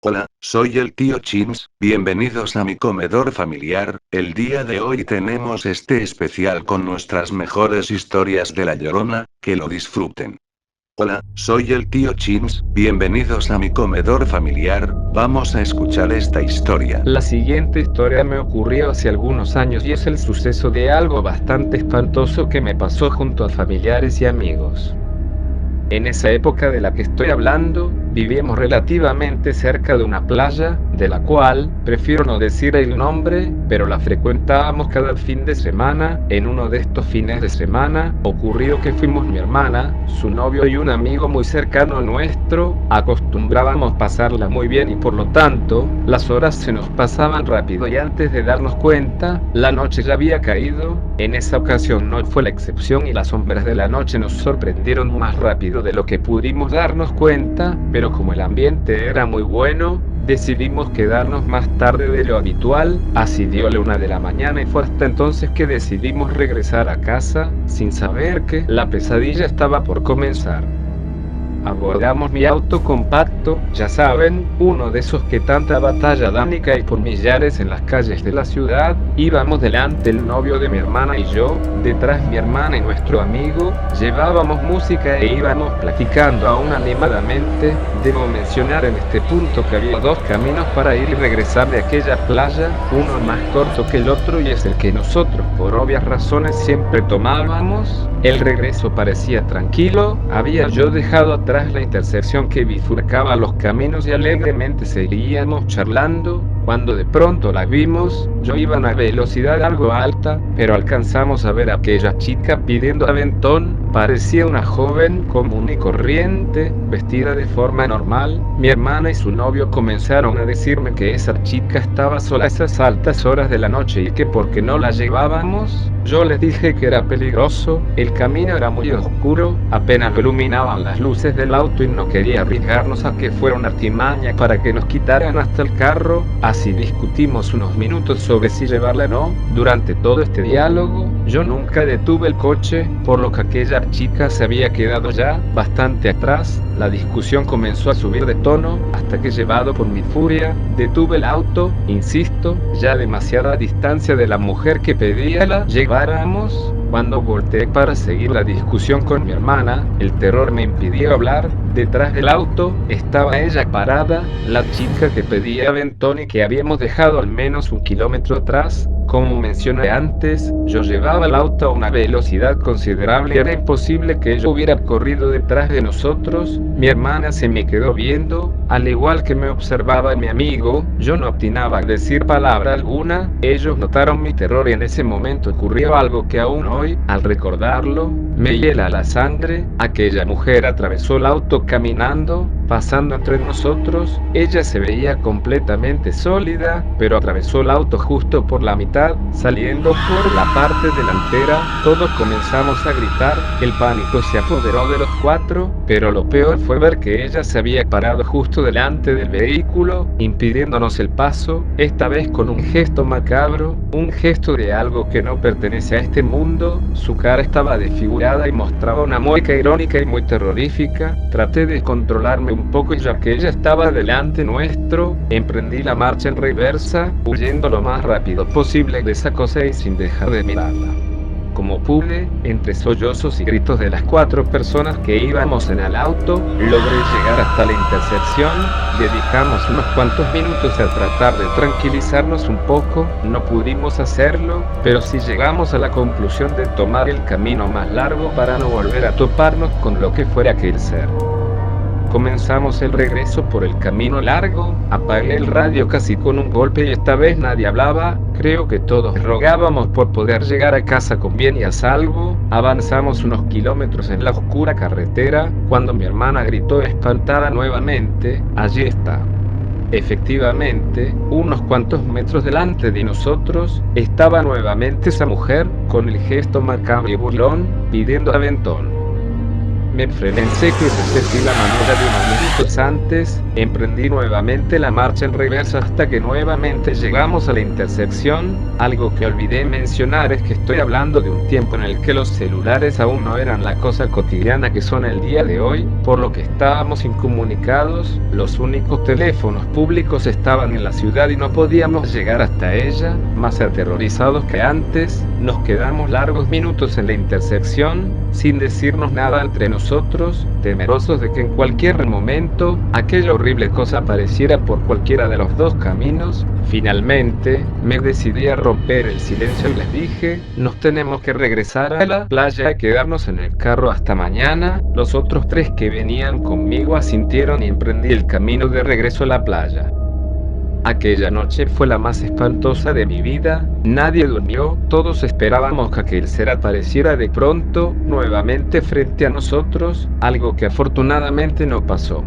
Hola, soy el tío Chins, bienvenidos a mi comedor familiar. El día de hoy tenemos este especial con nuestras mejores historias de La Llorona, que lo disfruten. Hola, soy el tío Chins, bienvenidos a mi comedor familiar. Vamos a escuchar esta historia. La siguiente historia me ocurrió hace algunos años y es el suceso de algo bastante espantoso que me pasó junto a familiares y amigos. En esa época de la que estoy hablando, vivíamos relativamente cerca de una playa, de la cual prefiero no decir el nombre, pero la frecuentábamos cada fin de semana. En uno de estos fines de semana, ocurrió que fuimos mi hermana, su novio y un amigo muy cercano nuestro. Acostumbrábamos pasarla muy bien y por lo tanto, las horas se nos pasaban rápido y antes de darnos cuenta, la noche ya había caído. En esa ocasión no fue la excepción y las sombras de la noche nos sorprendieron más rápido de lo que pudimos darnos cuenta, pero como el ambiente era muy bueno, decidimos quedarnos más tarde de lo habitual. Así dio la 1 de la mañana y fue hasta entonces que decidimos regresar a casa, sin saber que la pesadilla estaba por comenzar. Abordamos mi auto compacto, ya saben, uno de esos que tanta batalla dan y cae por millares en las calles de la ciudad. Íbamos delante el novio de mi hermana y yo, detrás mi hermana y nuestro amigo. Llevábamos música e íbamos platicando aún animadamente. Debo mencionar en este punto que había dos caminos para ir y regresar de aquella playa, uno más corto que el otro y es el que nosotros, por obvias razones, siempre tomábamos. El regreso parecía tranquilo, había yo dejado atrás la intersección que bifurcaba los caminos y alegremente seguíamos charlando, cuando de pronto la vimos. Yo iba a una velocidad algo alta, pero alcanzamos a ver a aquella chica pidiendo aventón. Parecía una joven común y corriente, vestida de forma normal. Mi hermana y su novio comenzaron a decirme que esa chica estaba sola a esas altas horas de la noche y que porque no la llevábamos. Yo les dije que era peligroso, el camino era muy oscuro, apenas lo iluminaban las luces del auto y no quería arriesgarnos a que fuera una artimaña para que nos quitaran hasta el carro. Así discutimos unos minutos sobre si llevarla o no. Durante todo este diálogo, yo nunca detuve el coche, por lo que aquella chica se había quedado ya bastante atrás. La discusión comenzó a subir de tono, hasta que llevado por mi furia, detuve el auto, insisto, ya a demasiada distancia de la mujer que pedía la lleváramos. Cuando volteé para seguir la discusión con mi hermana, el terror me impidió hablar. Detrás del auto estaba ella parada, la chica que pedía aventón y que habíamos dejado al menos 1 kilómetro atrás. Como mencioné antes, yo llevaba el auto a una velocidad considerable y era imposible que ella hubiera corrido detrás de nosotros. Mi hermana se me quedó viendo, al igual que me observaba mi amigo. Yo no atinaba a decir palabra alguna. Ellos notaron mi terror y en ese momento ocurrió algo que aún hoy, al recordarlo, me hiela la sangre. Aquella mujer atravesó el auto caminando, pasando entre nosotros. Ella se veía completamente sólida, pero atravesó el auto justo por la mitad, saliendo por la parte delantera. Todos comenzamos a gritar, el pánico se apoderó de los cuatro, pero lo peor fue ver que ella se había parado justo delante del vehículo, impidiéndonos el paso, esta vez con un gesto macabro, un gesto de algo que no pertenece a este mundo. Su cara estaba desfigurada y mostraba una mueca irónica y muy terrorífica. Traté de controlarme un poco y ya que ella estaba delante nuestro, emprendí la marcha en reversa, huyendo lo más rápido posible de esa cosa y sin dejar de mirarla. Como pude, entre sollozos y gritos de las 4 personas que íbamos en el auto, logré llegar hasta la intersección. Dedicamos unos cuantos minutos a tratar de tranquilizarnos un poco. No pudimos hacerlo, pero sí llegamos a la conclusión de tomar el camino más largo para no volver a toparnos con lo que fuera aquel ser. Comenzamos el regreso por el camino largo. Apagué el radio casi con un golpe y esta vez nadie hablaba. Creo que todos rogábamos por poder llegar a casa con bien y a salvo. Avanzamos unos kilómetros en la oscura carretera, cuando mi hermana gritó espantada nuevamente: «Allí está». Efectivamente, unos cuantos metros delante de nosotros, estaba nuevamente esa mujer, con el gesto macabro y burlón, pidiendo aventón. Me frené en seco y sentí la manera de una minutos antes, emprendí nuevamente la marcha en reversa hasta que nuevamente llegamos a la intersección. Algo que olvidé mencionar es que estoy hablando de un tiempo en el que los celulares aún no eran la cosa cotidiana que son el día de hoy, por lo que estábamos incomunicados. Los únicos teléfonos públicos estaban en la ciudad y no podíamos llegar hasta ella. Más aterrorizados que antes, nos quedamos largos minutos en la intersección, sin decirnos nada entre nosotros, temerosos de que en cualquier momento, aquella horrible cosa apareciera por cualquiera de los dos caminos. Finalmente, me decidí a romper el silencio y les dije, nos tenemos que regresar a la playa y quedarnos en el carro hasta mañana. Los otros 3 que venían conmigo asintieron y emprendí el camino de regreso a la playa. Aquella noche fue la más espantosa de mi vida. Nadie durmió, todos esperábamos que aquel ser apareciera de pronto, nuevamente frente a nosotros, algo que afortunadamente no pasó.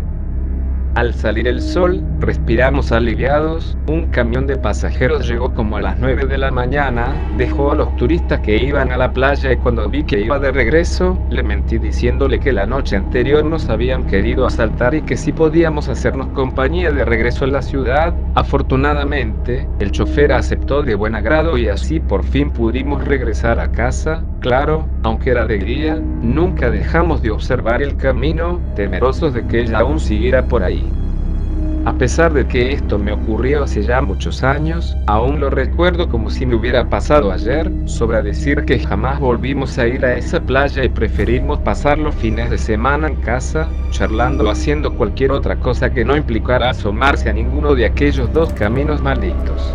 Al salir el sol, respiramos aliviados. Un camión de pasajeros llegó como a las 9 de la mañana, dejó a los turistas que iban a la playa y cuando vi que iba de regreso, le mentí diciéndole que la noche anterior nos habían querido asaltar y que sí podíamos hacernos compañía de regreso a la ciudad. Afortunadamente, el chofer aceptó de buen agrado y así por fin pudimos regresar a casa. Claro, aunque era de día, nunca dejamos de observar el camino, temerosos de que ella aún siguiera por ahí. A pesar de que esto me ocurrió hace ya muchos años, aún lo recuerdo como si me hubiera pasado ayer. Sobra decir que jamás volvimos a ir a esa playa y preferimos pasar los fines de semana en casa, charlando o haciendo cualquier otra cosa que no implicara asomarse a ninguno de aquellos dos caminos malditos.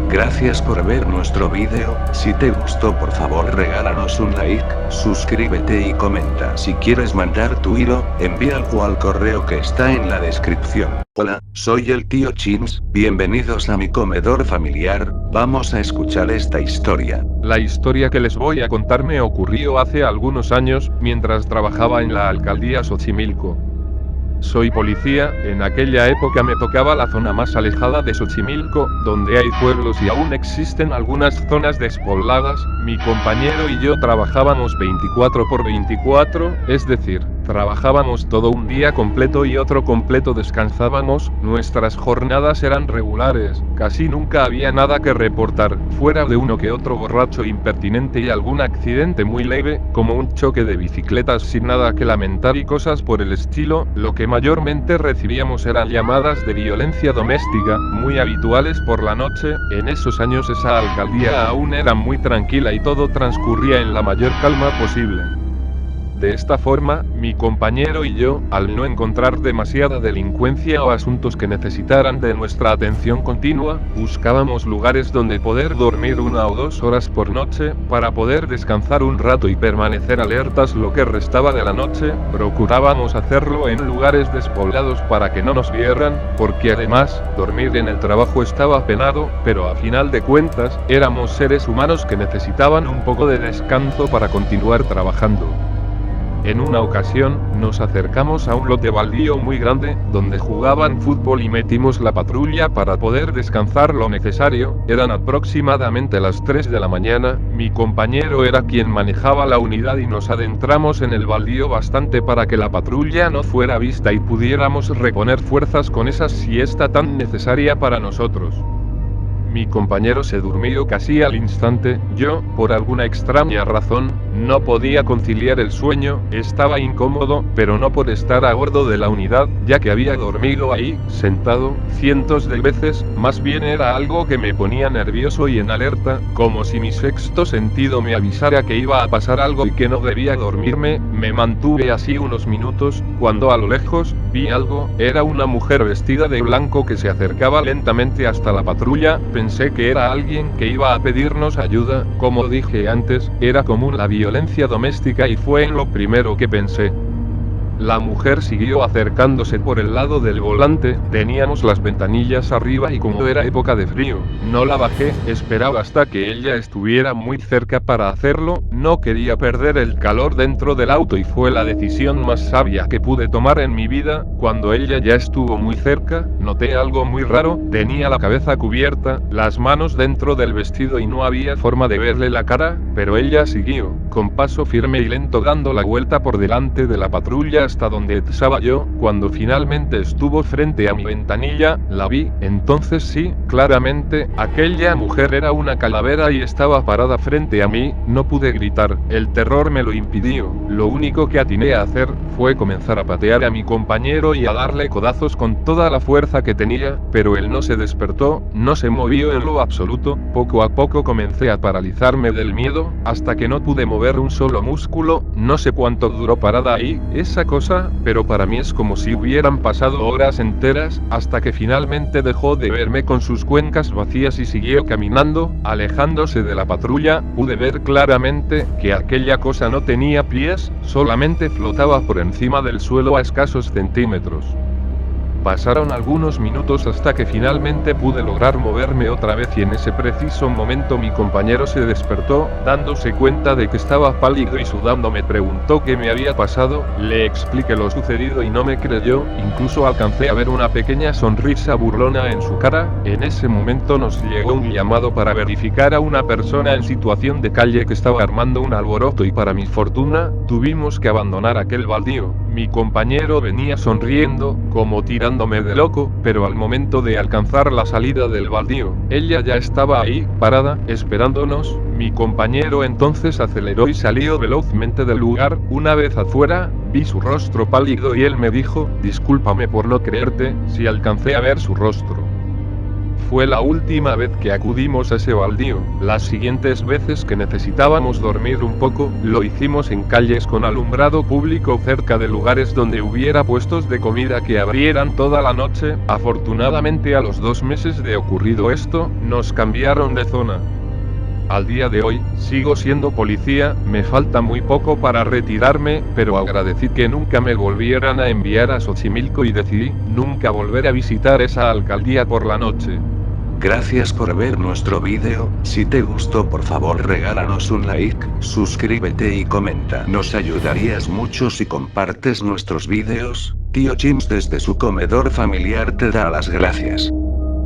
Gracias por ver nuestro vídeo. Si te gustó, por favor regálanos un like, suscríbete y comenta. Si quieres mandar tu hilo, envíalo al correo que está en la descripción. Hola, soy el tío Chins, bienvenidos a mi comedor familiar. Vamos a escuchar esta historia. La historia que les voy a contar me ocurrió hace algunos años, mientras trabajaba en la alcaldía Xochimilco. Soy policía, en aquella época me tocaba la zona más alejada de Xochimilco, donde hay pueblos y aún existen algunas zonas despobladas. Mi compañero y yo trabajábamos 24/24, es decir, trabajábamos todo un día completo y otro completo descansábamos. Nuestras jornadas eran regulares, casi nunca había nada que reportar, fuera de uno que otro borracho impertinente y algún accidente muy leve, como un choque de bicicletas sin nada que lamentar y cosas por el estilo. Lo que mayormente recibíamos eran llamadas de violencia doméstica, muy habituales por la noche. En esos años esa alcaldía aún era muy tranquila y todo transcurría en la mayor calma posible. De esta forma, mi compañero y yo, al no encontrar demasiada delincuencia o asuntos que necesitaran de nuestra atención continua, buscábamos lugares donde poder dormir 1 o 2 horas por noche, para poder descansar un rato y permanecer alertas lo que restaba de la noche. Procurábamos hacerlo en lugares despoblados para que no nos vieran, porque además, dormir en el trabajo estaba penado, pero a final de cuentas, éramos seres humanos que necesitaban un poco de descanso para continuar trabajando. En una ocasión, nos acercamos a un lote baldío muy grande, donde jugaban fútbol y metimos la patrulla para poder descansar lo necesario. Eran aproximadamente las 3 de la mañana, mi compañero era quien manejaba la unidad y nos adentramos en el baldío bastante para que la patrulla no fuera vista y pudiéramos reponer fuerzas con esa siesta tan necesaria para nosotros. Mi compañero se durmió casi al instante. Yo, por alguna extraña razón, no podía conciliar el sueño. Estaba incómodo, pero no por estar a bordo de la unidad, ya que había dormido ahí, sentado, cientos de veces. Más bien era algo que me ponía nervioso y en alerta, como si mi sexto sentido me avisara que iba a pasar algo y que no debía dormirme. Me mantuve así unos minutos, cuando a lo lejos, vi algo. Era una mujer vestida de blanco que se acercaba lentamente hasta la patrulla. Pensé que era alguien que iba a pedirnos ayuda. Como dije antes, era común la violencia doméstica y fue en lo primero que pensé. La mujer siguió acercándose por el lado del volante. Teníamos las ventanillas arriba y como era época de frío, no la bajé. Esperaba hasta que ella estuviera muy cerca para hacerlo. No quería perder el calor dentro del auto y fue la decisión más sabia que pude tomar en mi vida. Cuando ella ya estuvo muy cerca, noté algo muy raro. Tenía la cabeza cubierta, las manos dentro del vestido y no había forma de verle la cara, pero ella siguió, con paso firme y lento, dando la vuelta por delante de la patrulla hasta donde estaba yo. Cuando finalmente estuvo frente a mi ventanilla, la vi. Entonces sí, claramente, aquella mujer era una calavera y estaba parada frente a mí. No pude gritar, el terror me lo impidió. Lo único que atiné a hacer fue comenzar a patear a mi compañero y a darle codazos con toda la fuerza que tenía, pero él no se despertó, no se movió en lo absoluto. Poco a poco comencé a paralizarme del miedo, hasta que no pude mover un solo músculo. No sé cuánto duró parada ahí esa cosa, pero para mí es como si hubieran pasado horas enteras, hasta que finalmente dejó de verme con sus cuencas vacías y siguió caminando, alejándose de la patrulla. Pude ver claramente que aquella cosa no tenía pies, solamente flotaba por encima del suelo a escasos centímetros. Pasaron algunos minutos hasta que finalmente pude lograr moverme otra vez y en ese preciso momento mi compañero se despertó, dándose cuenta de que estaba pálido y sudando. Me preguntó qué me había pasado, le expliqué lo sucedido y no me creyó, incluso alcancé a ver una pequeña sonrisa burlona en su cara. En ese momento nos llegó un llamado para verificar a una persona en situación de calle que estaba armando un alboroto y para mi fortuna, tuvimos que abandonar aquel baldío. Mi compañero venía sonriendo, como tirándome de loco, pero al momento de alcanzar la salida del baldío, ella ya estaba ahí, parada, esperándonos. Mi compañero entonces aceleró y salió velozmente del lugar. Una vez afuera, vi su rostro pálido y él me dijo, discúlpame por no creerte, si alcancé a ver su rostro. Fue la última vez que acudimos a ese baldío. Las siguientes veces que necesitábamos dormir un poco, lo hicimos en calles con alumbrado público cerca de lugares donde hubiera puestos de comida que abrieran toda la noche. Afortunadamente a los 2 meses de ocurrido esto, nos cambiaron de zona. Al día de hoy, sigo siendo policía, me falta muy poco para retirarme, pero agradecí que nunca me volvieran a enviar a Xochimilco y decidí nunca volver a visitar esa alcaldía por la noche. Gracias por ver nuestro vídeo. Si te gustó, por favor regálanos un like, suscríbete y comenta. Nos ayudarías mucho si compartes nuestros vídeos. Tío Chims desde su comedor familiar te da las gracias.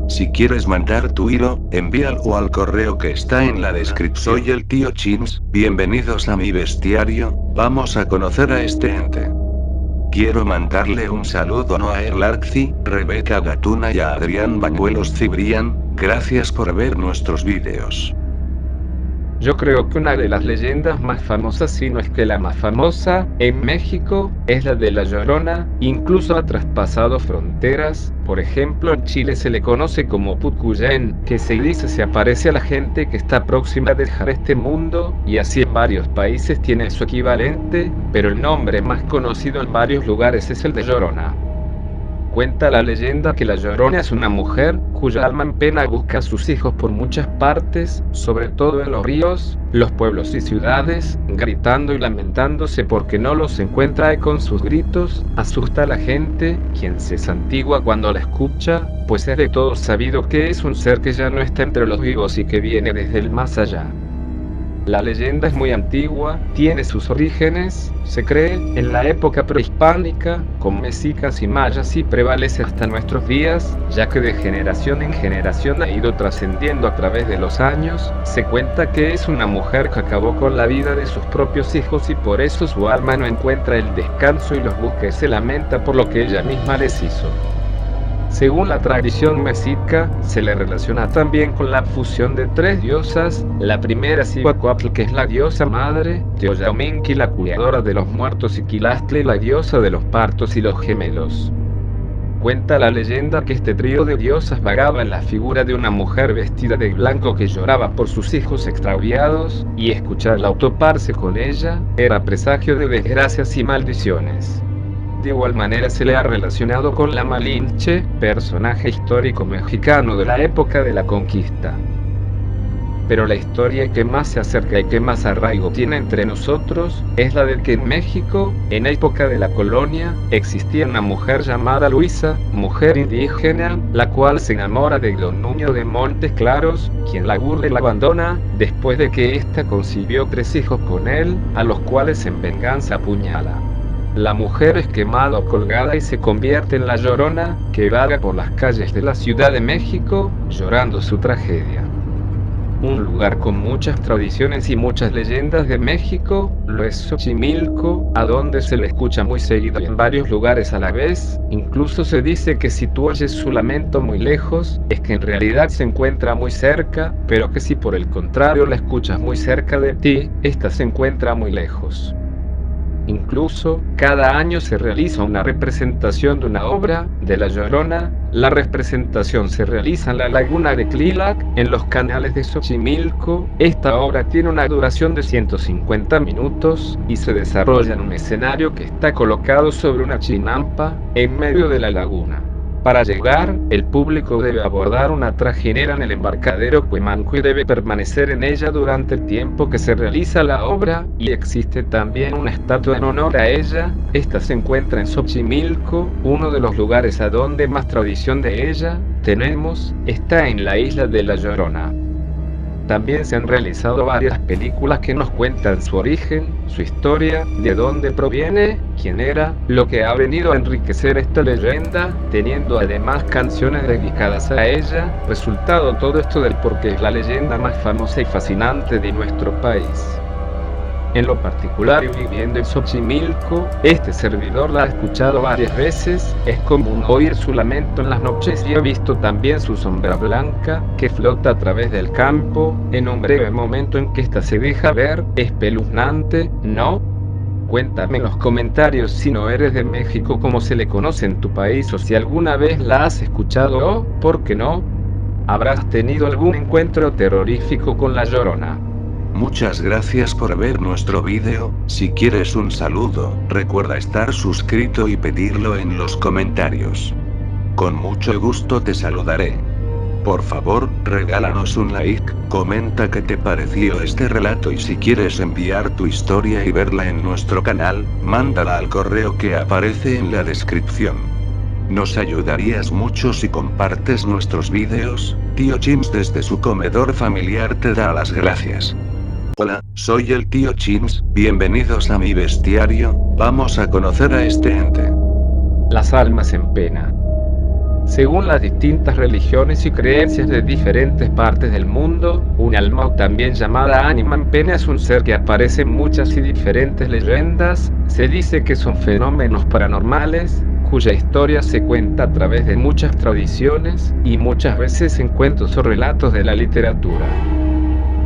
Si quieres mandar tu hilo, envíalo al correo que está en la descripción. Soy el tío Chims, bienvenidos a mi bestiario. Vamos a conocer a este ente. Quiero mandarle un saludo a Noah Larkzi, Rebeca Gatuna y a Adrián Bañuelos Cibrián. Gracias por ver nuestros vídeos. Yo creo que una de las leyendas más famosas, si no es que la más famosa, en México, es la de La Llorona. Incluso ha traspasado fronteras. Por ejemplo, en Chile se le conoce como Pucuyén, que se dice se aparece a la gente que está próxima a dejar este mundo, y así en varios países tiene su equivalente, pero el nombre más conocido en varios lugares es el de Llorona. Cuenta la leyenda que la Llorona es una mujer cuya alma en pena busca a sus hijos por muchas partes, sobre todo en los ríos, los pueblos y ciudades, gritando y lamentándose porque no los encuentra, y con sus gritos asusta a la gente, quien se santigua cuando la escucha, pues es de todos sabido que es un ser que ya no está entre los vivos y que viene desde el más allá. La leyenda es muy antigua, tiene sus orígenes, se cree, en la época prehispánica, con mexicas y mayas, y prevalece hasta nuestros días, ya que de generación en generación ha ido trascendiendo a través de los años. Se cuenta que es una mujer que acabó con la vida de sus propios hijos y por eso su alma no encuentra el descanso y los busca y se lamenta por lo que ella misma les hizo. Según la tradición mexica, se le relaciona también con la fusión de 3 diosas. La primera es Ixcoatl, que es la diosa madre, Teoyaominqui, la cuidadora de los muertos, y Quilastli, la diosa de los partos y los gemelos. Cuenta la leyenda que este trío de diosas vagaba en la figura de una mujer vestida de blanco que lloraba por sus hijos extraviados, y escucharla autoparse con ella era presagio de desgracias y maldiciones. De igual manera se le ha relacionado con la Malinche, personaje histórico mexicano de la época de la conquista. pero la historia que más se acerca y que más arraigo tiene entre nosotros es la de que en México, en época de la colonia, existía una mujer llamada Luisa, mujer indígena, la cual se enamora de don Nuño de Montes Claros, quien la burla y la abandona, después de que ésta concibió 3 hijos con él, a los cuales en venganza apuñala. La mujer es quemada o colgada y se convierte en la Llorona, que vaga por las calles de la Ciudad de México, llorando su tragedia. Un lugar con muchas tradiciones y muchas leyendas de México, lo es Xochimilco, a donde se le escucha muy seguido y en varios lugares a la vez. Incluso se dice que si tú oyes su lamento muy lejos, es que en realidad se encuentra muy cerca, pero que si por el contrario la escuchas muy cerca de ti, esta se encuentra muy lejos. Incluso, cada año se realiza una representación de una obra de La Llorona. La representación se realiza en la laguna de Tlilac, en los canales de Xochimilco. Esta obra tiene una duración de 150 minutos y se desarrolla en un escenario que está colocado sobre una chinampa en medio de la laguna. Para llegar, el público debe abordar una trajinera en el embarcadero Cuemanco y debe permanecer en ella durante el tiempo que se realiza la obra, y existe también una estatua en honor a ella. Esta se encuentra en Xochimilco, uno de los lugares a donde más tradición de ella tenemos, está en la isla de La Llorona. También se han realizado varias películas que nos cuentan su origen, su historia, de dónde proviene, quién era, lo que ha venido a enriquecer esta leyenda, teniendo además canciones dedicadas a ella, resultado todo esto del por qué es la leyenda más famosa y fascinante de nuestro país. En lo particular, y viviendo en Xochimilco, este servidor la ha escuchado varias veces. Es común oír su lamento en las noches y he visto también su sombra blanca que flota a través del campo. En un breve momento en que ésta se deja ver, espeluznante, ¿no? Cuéntame en los comentarios si no eres de México cómo se le conoce en tu país, o si alguna vez la has escuchado o, ¿por qué no?, habrás tenido algún encuentro terrorífico con La Llorona. Muchas gracias por ver nuestro vídeo. Si quieres un saludo, recuerda estar suscrito y pedirlo en los comentarios. Con mucho gusto te saludaré. Por favor, regálanos un like, comenta qué te pareció este relato y si quieres enviar tu historia y verla en nuestro canal, mándala al correo que aparece en la descripción. Nos ayudarías mucho si compartes nuestros vídeos. Tío Chimps desde su comedor familiar te da las gracias. Hola, soy el tío Chimps, bienvenidos a mi bestiario. Vamos a conocer a este ente. Las almas en pena. Según las distintas religiones y creencias de diferentes partes del mundo, un alma, o también llamada ánima en pena, es un ser que aparece en muchas y diferentes leyendas. Se dice que son fenómenos paranormales, cuya historia se cuenta a través de muchas tradiciones, y muchas veces en cuentos o relatos de la literatura.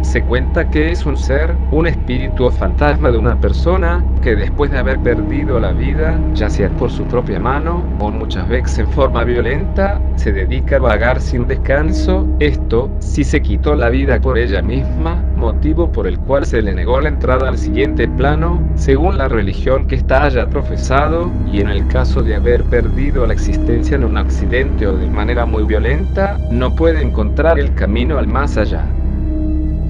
Se cuenta que es un ser, un espíritu o fantasma de una persona, que después de haber perdido la vida, ya sea por su propia mano, o muchas veces en forma violenta, se dedica a vagar sin descanso. Esto, si se quitó la vida por ella misma, motivo por el cual se le negó la entrada al siguiente plano, según la religión que ésta haya profesado, y en el caso de haber perdido la existencia en un accidente o de manera muy violenta, no puede encontrar el camino al más allá.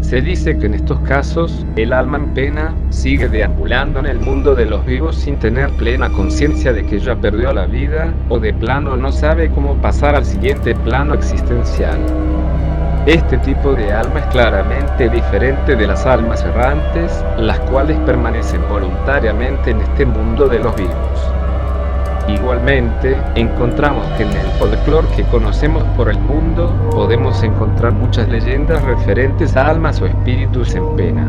Se dice que en estos casos, el alma en pena sigue deambulando en el mundo de los vivos sin tener plena conciencia de que ya perdió la vida, o de plano no sabe cómo pasar al siguiente plano existencial. Este tipo de alma es claramente diferente de las almas errantes, las cuales permanecen voluntariamente en este mundo de los vivos. Igualmente, encontramos que en el folclore que conocemos por el mundo, podemos encontrar muchas leyendas referentes a almas o espíritus en pena.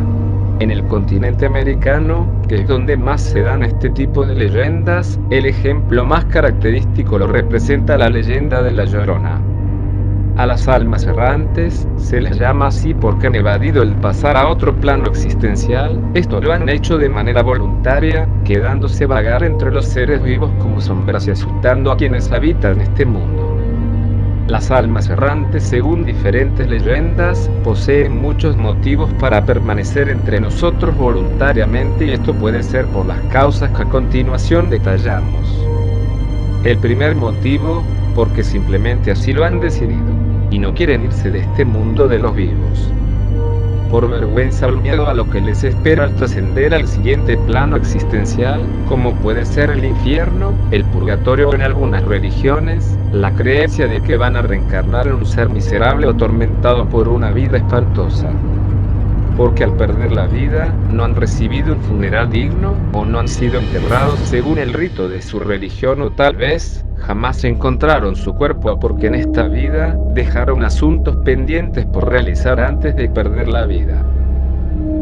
En el continente americano, que es donde más se dan este tipo de leyendas, el ejemplo más característico lo representa la leyenda de La Llorona. A las almas errantes se les llama así porque han evadido el pasar a otro plano existencial. Esto lo han hecho de manera voluntaria, quedándose vagar entre los seres vivos como sombras y asustando a quienes habitan este mundo. Las almas errantes, según diferentes leyendas, poseen muchos motivos para permanecer entre nosotros voluntariamente, y esto puede ser por las causas que a continuación detallamos. El primer motivo, porque simplemente así lo han decidido, y no quieren irse de este mundo de los vivos. por vergüenza o miedo a lo que les espera al trascender al siguiente plano existencial, como puede ser el infierno, el purgatorio o en algunas religiones, la creencia de que van a reencarnar en un ser miserable o atormentado por una vida espantosa. Porque al perder la vida, no han recibido un funeral digno, o no han sido enterrados según el rito de su religión, o tal vez, jamás encontraron su cuerpo porque en esta vida, dejaron asuntos pendientes por realizar antes de perder la vida.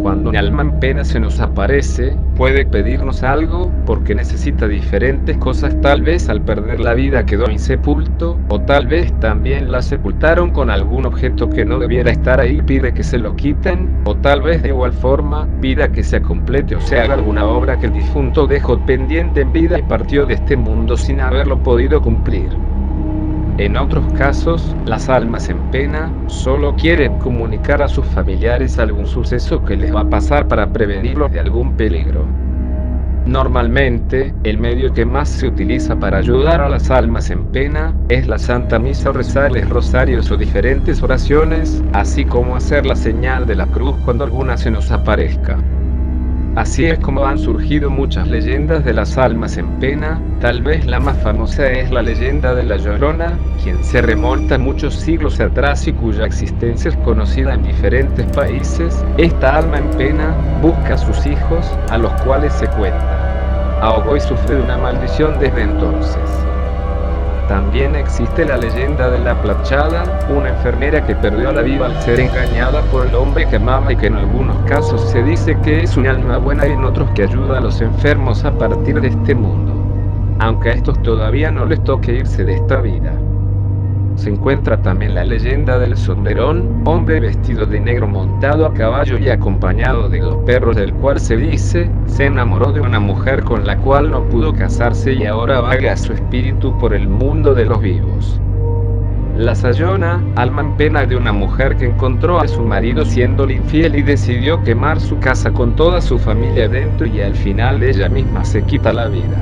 Cuando un alma en pena se nos aparece, puede pedirnos algo, porque necesita diferentes cosas. Tal vez al perder la vida quedó insepulto, o tal vez también la sepultaron con algún objeto que no debiera estar ahí, pide que se lo quiten, o tal vez de igual forma, pida que se complete o se haga alguna obra que el difunto dejó pendiente en vida y partió de este mundo sin haberlo podido cumplir. En otros casos, las almas en pena solo quieren comunicar a sus familiares algún suceso que les va a pasar para prevenirlos de algún peligro. Normalmente, el medio que más se utiliza para ayudar a las almas en pena es la Santa Misa o rezarles rosarios o diferentes oraciones, así como hacer la señal de la cruz cuando alguna se nos aparezca. Así es como han surgido muchas leyendas de las almas en pena. Tal vez la más famosa es la leyenda de la Llorona, quien se remonta muchos siglos atrás y cuya existencia es conocida en diferentes países. Esta alma en pena busca a sus hijos, a los cuales se cuenta ahogó y sufre de una maldición desde entonces. También existe la leyenda de la Planchada, una enfermera que perdió la vida al ser engañada por el hombre que amaba y que en algunos casos se dice que es un alma buena y en otros que ayuda a los enfermos a partir de este mundo, aunque a estos todavía no les toque irse de esta vida. Se encuentra también la leyenda del Sombreron, hombre vestido de negro montado a caballo y acompañado de 2 perros, del cual se dice, se enamoró de una mujer con la cual no pudo casarse y ahora vaga su espíritu por el mundo de los vivos. La Sayona, alma en pena de una mujer que encontró a su marido siéndole infiel y decidió quemar su casa con toda su familia dentro y al final ella misma se quita la vida.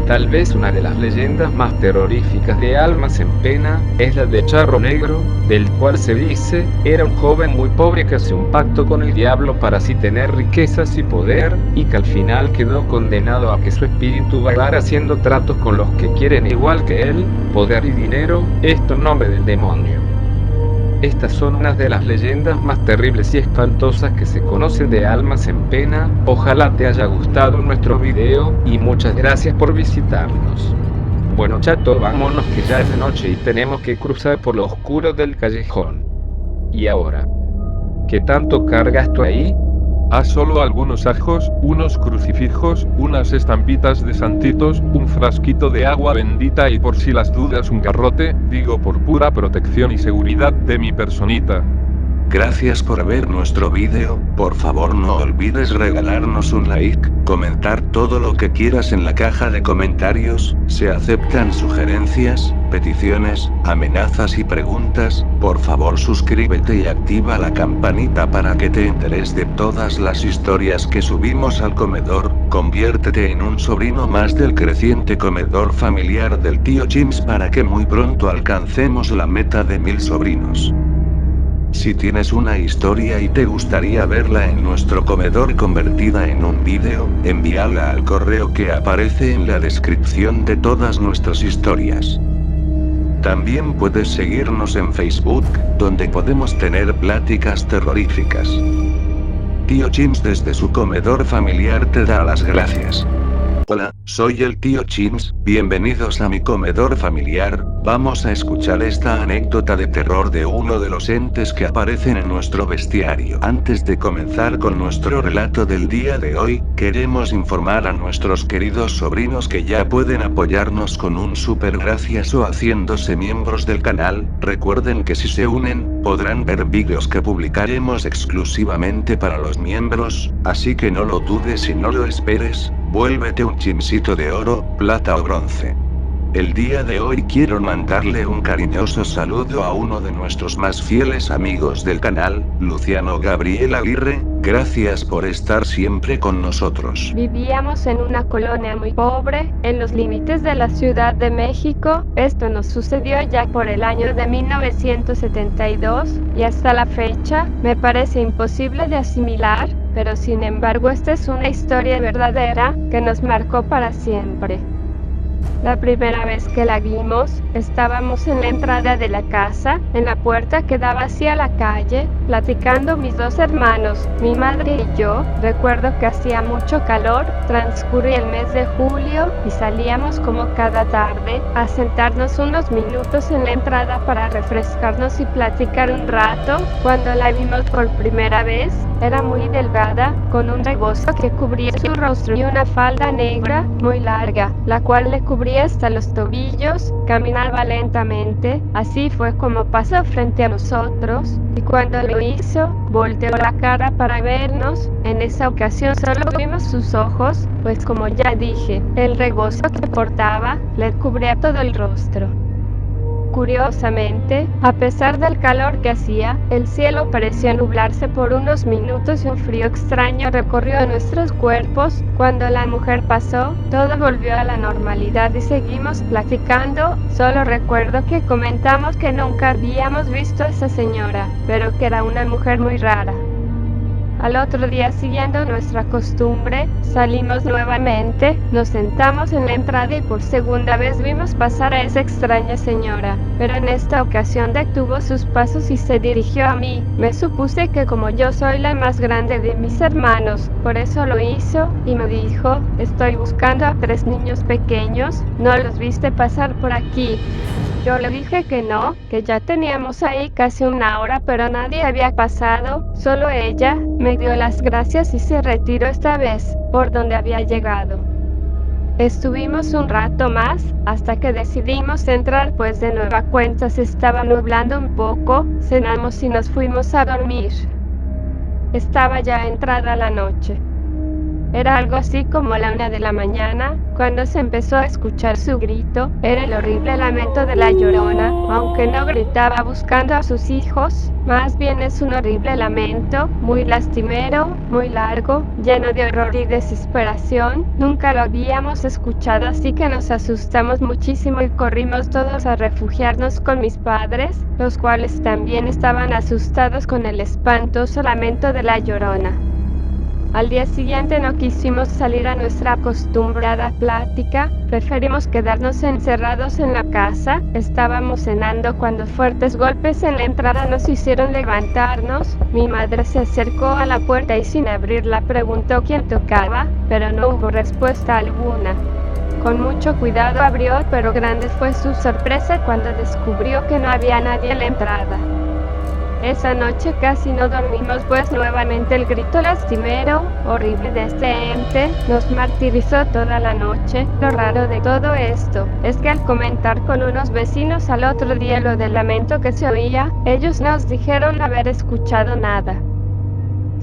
Tal vez una de las leyendas más terroríficas de almas en pena es la de Charro Negro, del cual se dice, era un joven muy pobre que hace un pacto con el diablo para así tener riquezas y poder, y que al final quedó condenado a que su espíritu vagara haciendo tratos con los que quieren igual que él, poder y dinero, esto en nombre del demonio. Estas son unas de las leyendas más terribles y espantosas que se conocen de almas en pena. Ojalá te haya gustado nuestro video, y muchas gracias por visitarnos. Bueno chato, vámonos que ya es de noche y tenemos que cruzar por lo oscuro del callejón. Y ahora, ¿qué tanto cargas tú ahí? Haz solo algunos ajos, unos crucifijos, unas estampitas de santitos, un frasquito de agua bendita y por si las dudas un garrote, digo por pura protección y seguridad de mi personita. Gracias por ver nuestro vídeo, por favor no olvides regalarnos un like, comentar todo lo que quieras en la caja de comentarios, se aceptan sugerencias, peticiones, amenazas y preguntas, por favor suscríbete y activa la campanita para que te enteres de todas las historias que subimos al comedor, conviértete en un sobrino más del creciente comedor familiar del tío Chimps para que muy pronto alcancemos la meta de 1000 sobrinos. Si tienes una historia y te gustaría verla en nuestro comedor convertida en un vídeo, envíala al correo que aparece en la descripción de todas nuestras historias. También puedes seguirnos en Facebook, donde podemos tener pláticas terroríficas. Tío Chimps desde su comedor familiar te da las gracias. Hola, soy el tío Chimps, bienvenidos a mi comedor familiar. Vamos a escuchar esta anécdota de terror de uno de los entes que aparecen en nuestro bestiario. Antes de comenzar con nuestro relato del día de hoy, queremos informar a nuestros queridos sobrinos que ya pueden apoyarnos con un super gracias o haciéndose miembros del canal. Recuerden que si se unen, podrán ver vídeos que publicaremos exclusivamente para los miembros, así que no lo dudes y no lo esperes, vuélvete un chimsito de oro, plata o bronce. El día de hoy quiero mandarle un cariñoso saludo a uno de nuestros más fieles amigos del canal, Luciano Gabriel Aguirre. Gracias por estar siempre con nosotros. Vivíamos en una colonia muy pobre, en los límites de la Ciudad de México. Esto nos sucedió ya por el año de 1972, y hasta la fecha, me parece imposible de asimilar, pero sin embargo esta es una historia verdadera, que nos marcó para siempre. La primera vez que la vimos, estábamos en la entrada de la casa, en la puerta que daba hacia la calle, platicando mis dos hermanos, mi madre y yo. Recuerdo que hacía mucho calor, transcurría el mes de julio y salíamos como cada tarde a sentarnos unos minutos en la entrada para refrescarnos y platicar un rato. Cuando la vimos por primera vez, era muy delgada, con un rebozo que cubría su rostro y una falda negra muy larga, la cual le cubría hasta los tobillos. Caminaba lentamente, así fue como pasó frente a nosotros, y cuando lo hizo, volteó la cara para vernos. En esa ocasión solo vimos sus ojos, pues como ya dije, el rebozo que portaba le cubría todo el rostro. Curiosamente, a pesar del calor que hacía, el cielo pareció nublarse por unos minutos y un frío extraño recorrió nuestros cuerpos. Cuando la mujer pasó, todo volvió a la normalidad y seguimos platicando. Solo recuerdo que comentamos que nunca habíamos visto a esa señora, pero que era una mujer muy rara. Al otro día, siguiendo nuestra costumbre, salimos nuevamente, nos sentamos en la entrada y por segunda vez vimos pasar a esa extraña señora, pero en esta ocasión detuvo sus pasos y se dirigió a mí. Me supuse que como yo soy la más grande de mis hermanos, por eso lo hizo y me dijo: estoy buscando a 3 niños pequeños, ¿no los viste pasar por aquí? Yo le dije que no, que ya teníamos ahí casi una hora, pero nadie había pasado, solo ella. Me dio las gracias y se retiró esta vez, por donde había llegado. Estuvimos un rato más, hasta que decidimos entrar, pues de nueva cuenta se estaba nublando un poco. Cenamos y nos fuimos a dormir. Estaba ya entrada la noche. Era algo así como la 1 de la mañana, cuando se empezó a escuchar su grito. Era el horrible lamento de la Llorona, aunque no gritaba buscando a sus hijos, más bien es un horrible lamento, muy lastimero, muy largo, lleno de horror y desesperación. Nunca lo habíamos escuchado, así que nos asustamos muchísimo y corrimos todos a refugiarnos con mis padres, los cuales también estaban asustados con el espantoso lamento de la Llorona. Al día siguiente no quisimos salir a nuestra acostumbrada plática, preferimos quedarnos encerrados en la casa. Estábamos cenando cuando fuertes golpes en la entrada nos hicieron levantarnos. Mi madre se acercó a la puerta y sin abrirla preguntó quién tocaba, pero no hubo respuesta alguna. Con mucho cuidado abrió, pero grande fue su sorpresa cuando descubrió que no había nadie en la entrada. Esa noche casi no dormimos, pues nuevamente el grito lastimero, horrible de este ente, nos martirizó toda la noche. Lo raro de todo esto es que al comentar con unos vecinos al otro día lo del lamento que se oía, ellos nos dijeron no haber escuchado nada.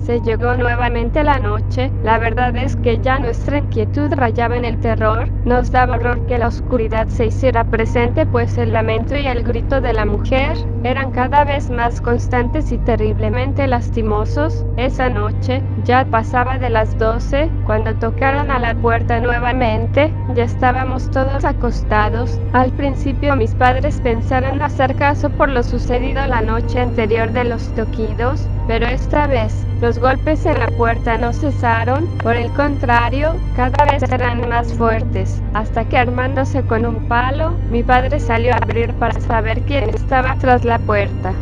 Se llegó nuevamente la noche. La verdad es que ya nuestra inquietud rayaba en el terror. Nos daba horror que la oscuridad se hiciera presente, pues el lamento y el grito de la mujer eran cada vez más constantes y terriblemente lastimosos. Esa noche ya pasaba de las 12 cuando tocaron a la puerta nuevamente. Ya estábamos todos acostados. Al principio mis padres pensaron hacer caso por lo sucedido la noche anterior de los toquidos, pero esta vez los golpes en la puerta no cesaron, por el contrario, cada vez eran más fuertes, hasta que armándose con un palo, mi padre salió a abrir para saber quién estaba tras la puerta.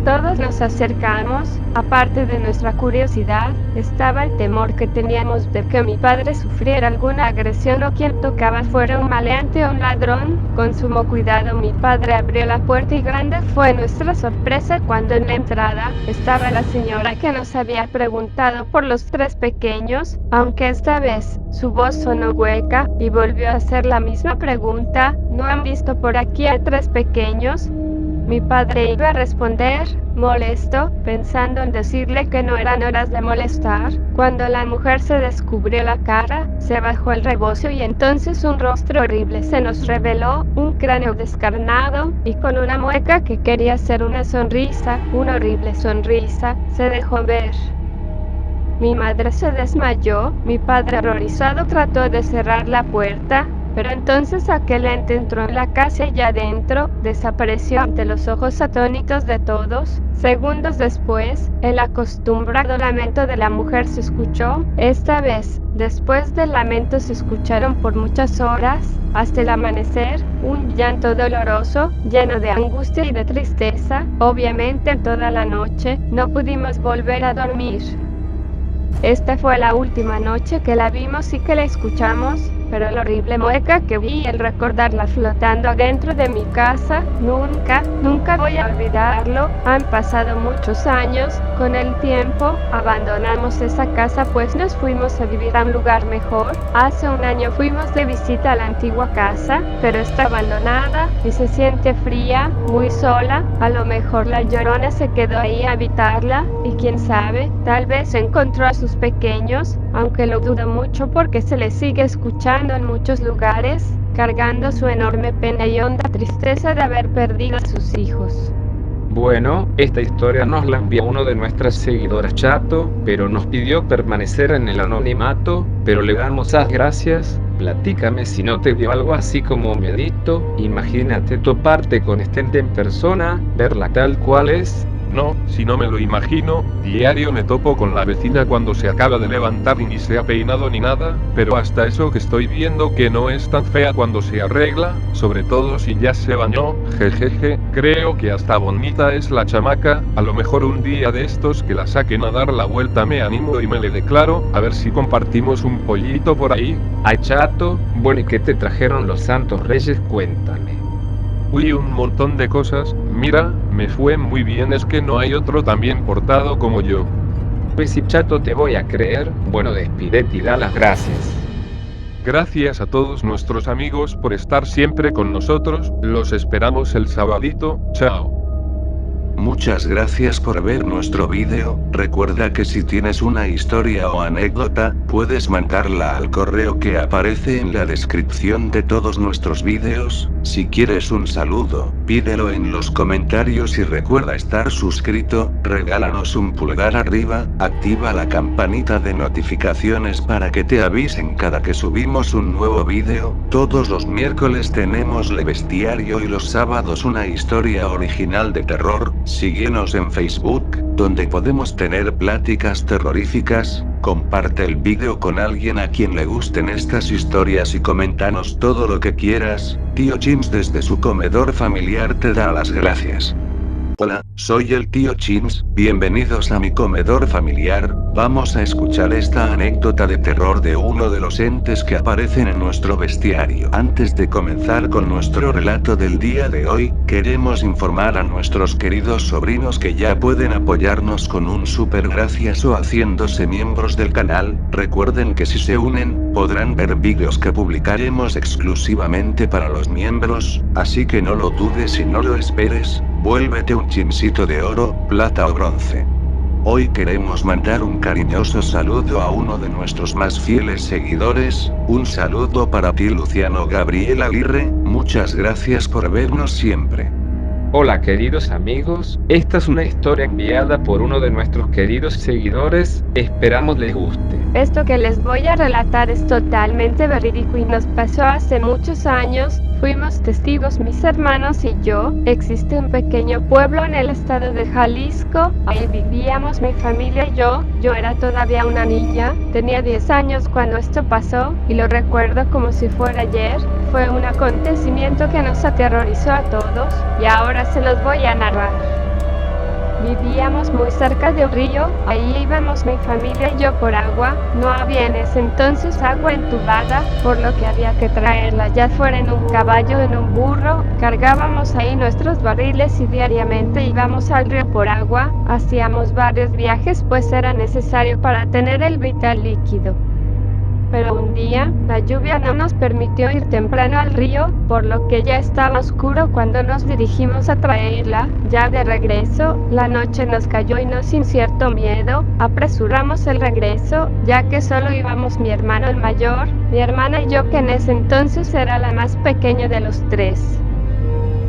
Todos nos acercamos. Aparte de nuestra curiosidad, estaba el temor que teníamos de que mi padre sufriera alguna agresión o quien tocaba fuera un maleante o un ladrón. Con sumo cuidado mi padre abrió la puerta y grande fue nuestra sorpresa cuando en la entrada estaba la señora que nos había preguntado por los 3 pequeños, aunque esta vez su voz sonó hueca y volvió a hacer la misma pregunta: ¿no han visto por aquí a 3 pequeños? Mi padre iba a responder, molesto, pensando en decirle que no eran horas de molestar, cuando la mujer se descubrió la cara, se bajó el rebozo y entonces un rostro horrible se nos reveló, un cráneo descarnado, y con una mueca que quería ser una sonrisa, una horrible sonrisa, se dejó ver. Mi madre se desmayó, mi padre horrorizado trató de cerrar la puerta, pero entonces aquel ente entró en la casa y ya adentro, desapareció ante los ojos atónitos de todos. Segundos después, el acostumbrado lamento de la mujer se escuchó. Esta vez, después del lamento se escucharon por muchas horas, hasta el amanecer, un llanto doloroso, lleno de angustia y de tristeza. Obviamente toda la noche, no pudimos volver a dormir. Esta fue la última noche que la vimos y que la escuchamos, pero la horrible mueca que vi y el recordarla flotando dentro de mi casa, nunca voy a olvidarlo. Han pasado muchos años, con el tiempo, abandonamos esa casa pues nos fuimos a vivir a un lugar mejor. Hace un año fuimos de visita a la antigua casa, pero está abandonada y se siente fría, muy sola. A lo mejor la Llorona se quedó ahí a habitarla y quién sabe, tal vez encontró a sus pequeños, aunque lo dudo mucho porque se le sigue escuchando en muchos lugares, cargando su enorme pena y honda tristeza de haber perdido a sus hijos. Bueno, esta historia nos la envió uno de nuestras seguidoras Chato, pero nos pidió permanecer en el anonimato, pero le damos las gracias. Platícame si no te dio algo así como miedito. Imagínate toparte con este ente en persona, verla tal cual es. No, si no me lo imagino, diario me topo con la vecina cuando se acaba de levantar y ni se ha peinado ni nada, pero hasta eso que estoy viendo que no es tan fea cuando se arregla, sobre todo si ya se bañó, jejeje, creo que hasta bonita es la chamaca, a lo mejor un día de estos que la saquen a dar la vuelta me animo y me le declaro, a ver si compartimos un pollito por ahí. Ay Chato, bueno, ¿y qué te trajeron los Santos Reyes? Cuéntame. Uy, un montón de cosas, mira, me fue muy bien, es que no hay otro tan bien portado como yo. Pues si Chato te voy a creer, bueno, despídete y da las gracias. Gracias a todos nuestros amigos por estar siempre con nosotros, los esperamos el sabadito, chao. Muchas gracias por ver nuestro vídeo. Recuerda que si tienes una historia o anécdota, puedes mandarla al correo que aparece en la descripción de todos nuestros vídeos. Si quieres un saludo, pídelo en los comentarios y recuerda estar suscrito, regálanos un pulgar arriba, activa la campanita de notificaciones para que te avisen cada que subimos un nuevo vídeo. Todos los miércoles tenemos Le Bestiario y los sábados una historia original de terror. Síguenos en Facebook, donde podemos tener pláticas terroríficas. Comparte el vídeo con alguien a quien le gusten estas historias y coméntanos todo lo que quieras. Tío Chims desde su comedor familiar te da las gracias. Hola, soy el tío Chims, bienvenidos a mi comedor familiar. Vamos a escuchar esta anécdota de terror de uno de los entes que aparecen en nuestro bestiario. Antes de comenzar con nuestro relato del día de hoy, queremos informar a nuestros queridos sobrinos que ya pueden apoyarnos con un super gracias o haciéndose miembros del canal. Recuerden que si se unen, podrán ver vídeos que publicaremos exclusivamente para los miembros, así que no lo dudes y no lo esperes. Vuélvete un chimsito de oro, plata o bronce. Hoy queremos mandar un cariñoso saludo a uno de nuestros más fieles seguidores. Un saludo para ti, Luciano Gabriel Aguirre, muchas gracias por vernos siempre. Hola queridos amigos, esta es una historia enviada por uno de nuestros queridos seguidores, esperamos les guste. Esto que les voy a relatar es totalmente verídico y nos pasó hace muchos años. Fuimos testigos mis hermanos y yo. Existe un pequeño pueblo en el estado de Jalisco. Ahí vivíamos mi familia y yo. Yo era todavía una niña. Tenía 10 años cuando esto pasó y lo recuerdo como si fuera ayer. Fue un acontecimiento que nos aterrorizó a todos y ahora se los voy a narrar. Vivíamos muy cerca de un río, ahí íbamos mi familia y yo por agua. No había en ese entonces agua entubada, por lo que había que traerla ya fuera en un caballo o en un burro. Cargábamos ahí nuestros barriles y diariamente íbamos al río por agua. Hacíamos varios viajes pues era necesario para tener el vital líquido. pero un día, la lluvia no nos permitió ir temprano al río, por lo que ya estaba oscuro cuando nos dirigimos a traerla. Ya de regreso, la noche nos cayó y nos sin cierto miedo, apresuramos el regreso, ya que solo íbamos mi hermano el mayor, mi hermana y yo, que en ese entonces era la más pequeña de los tres.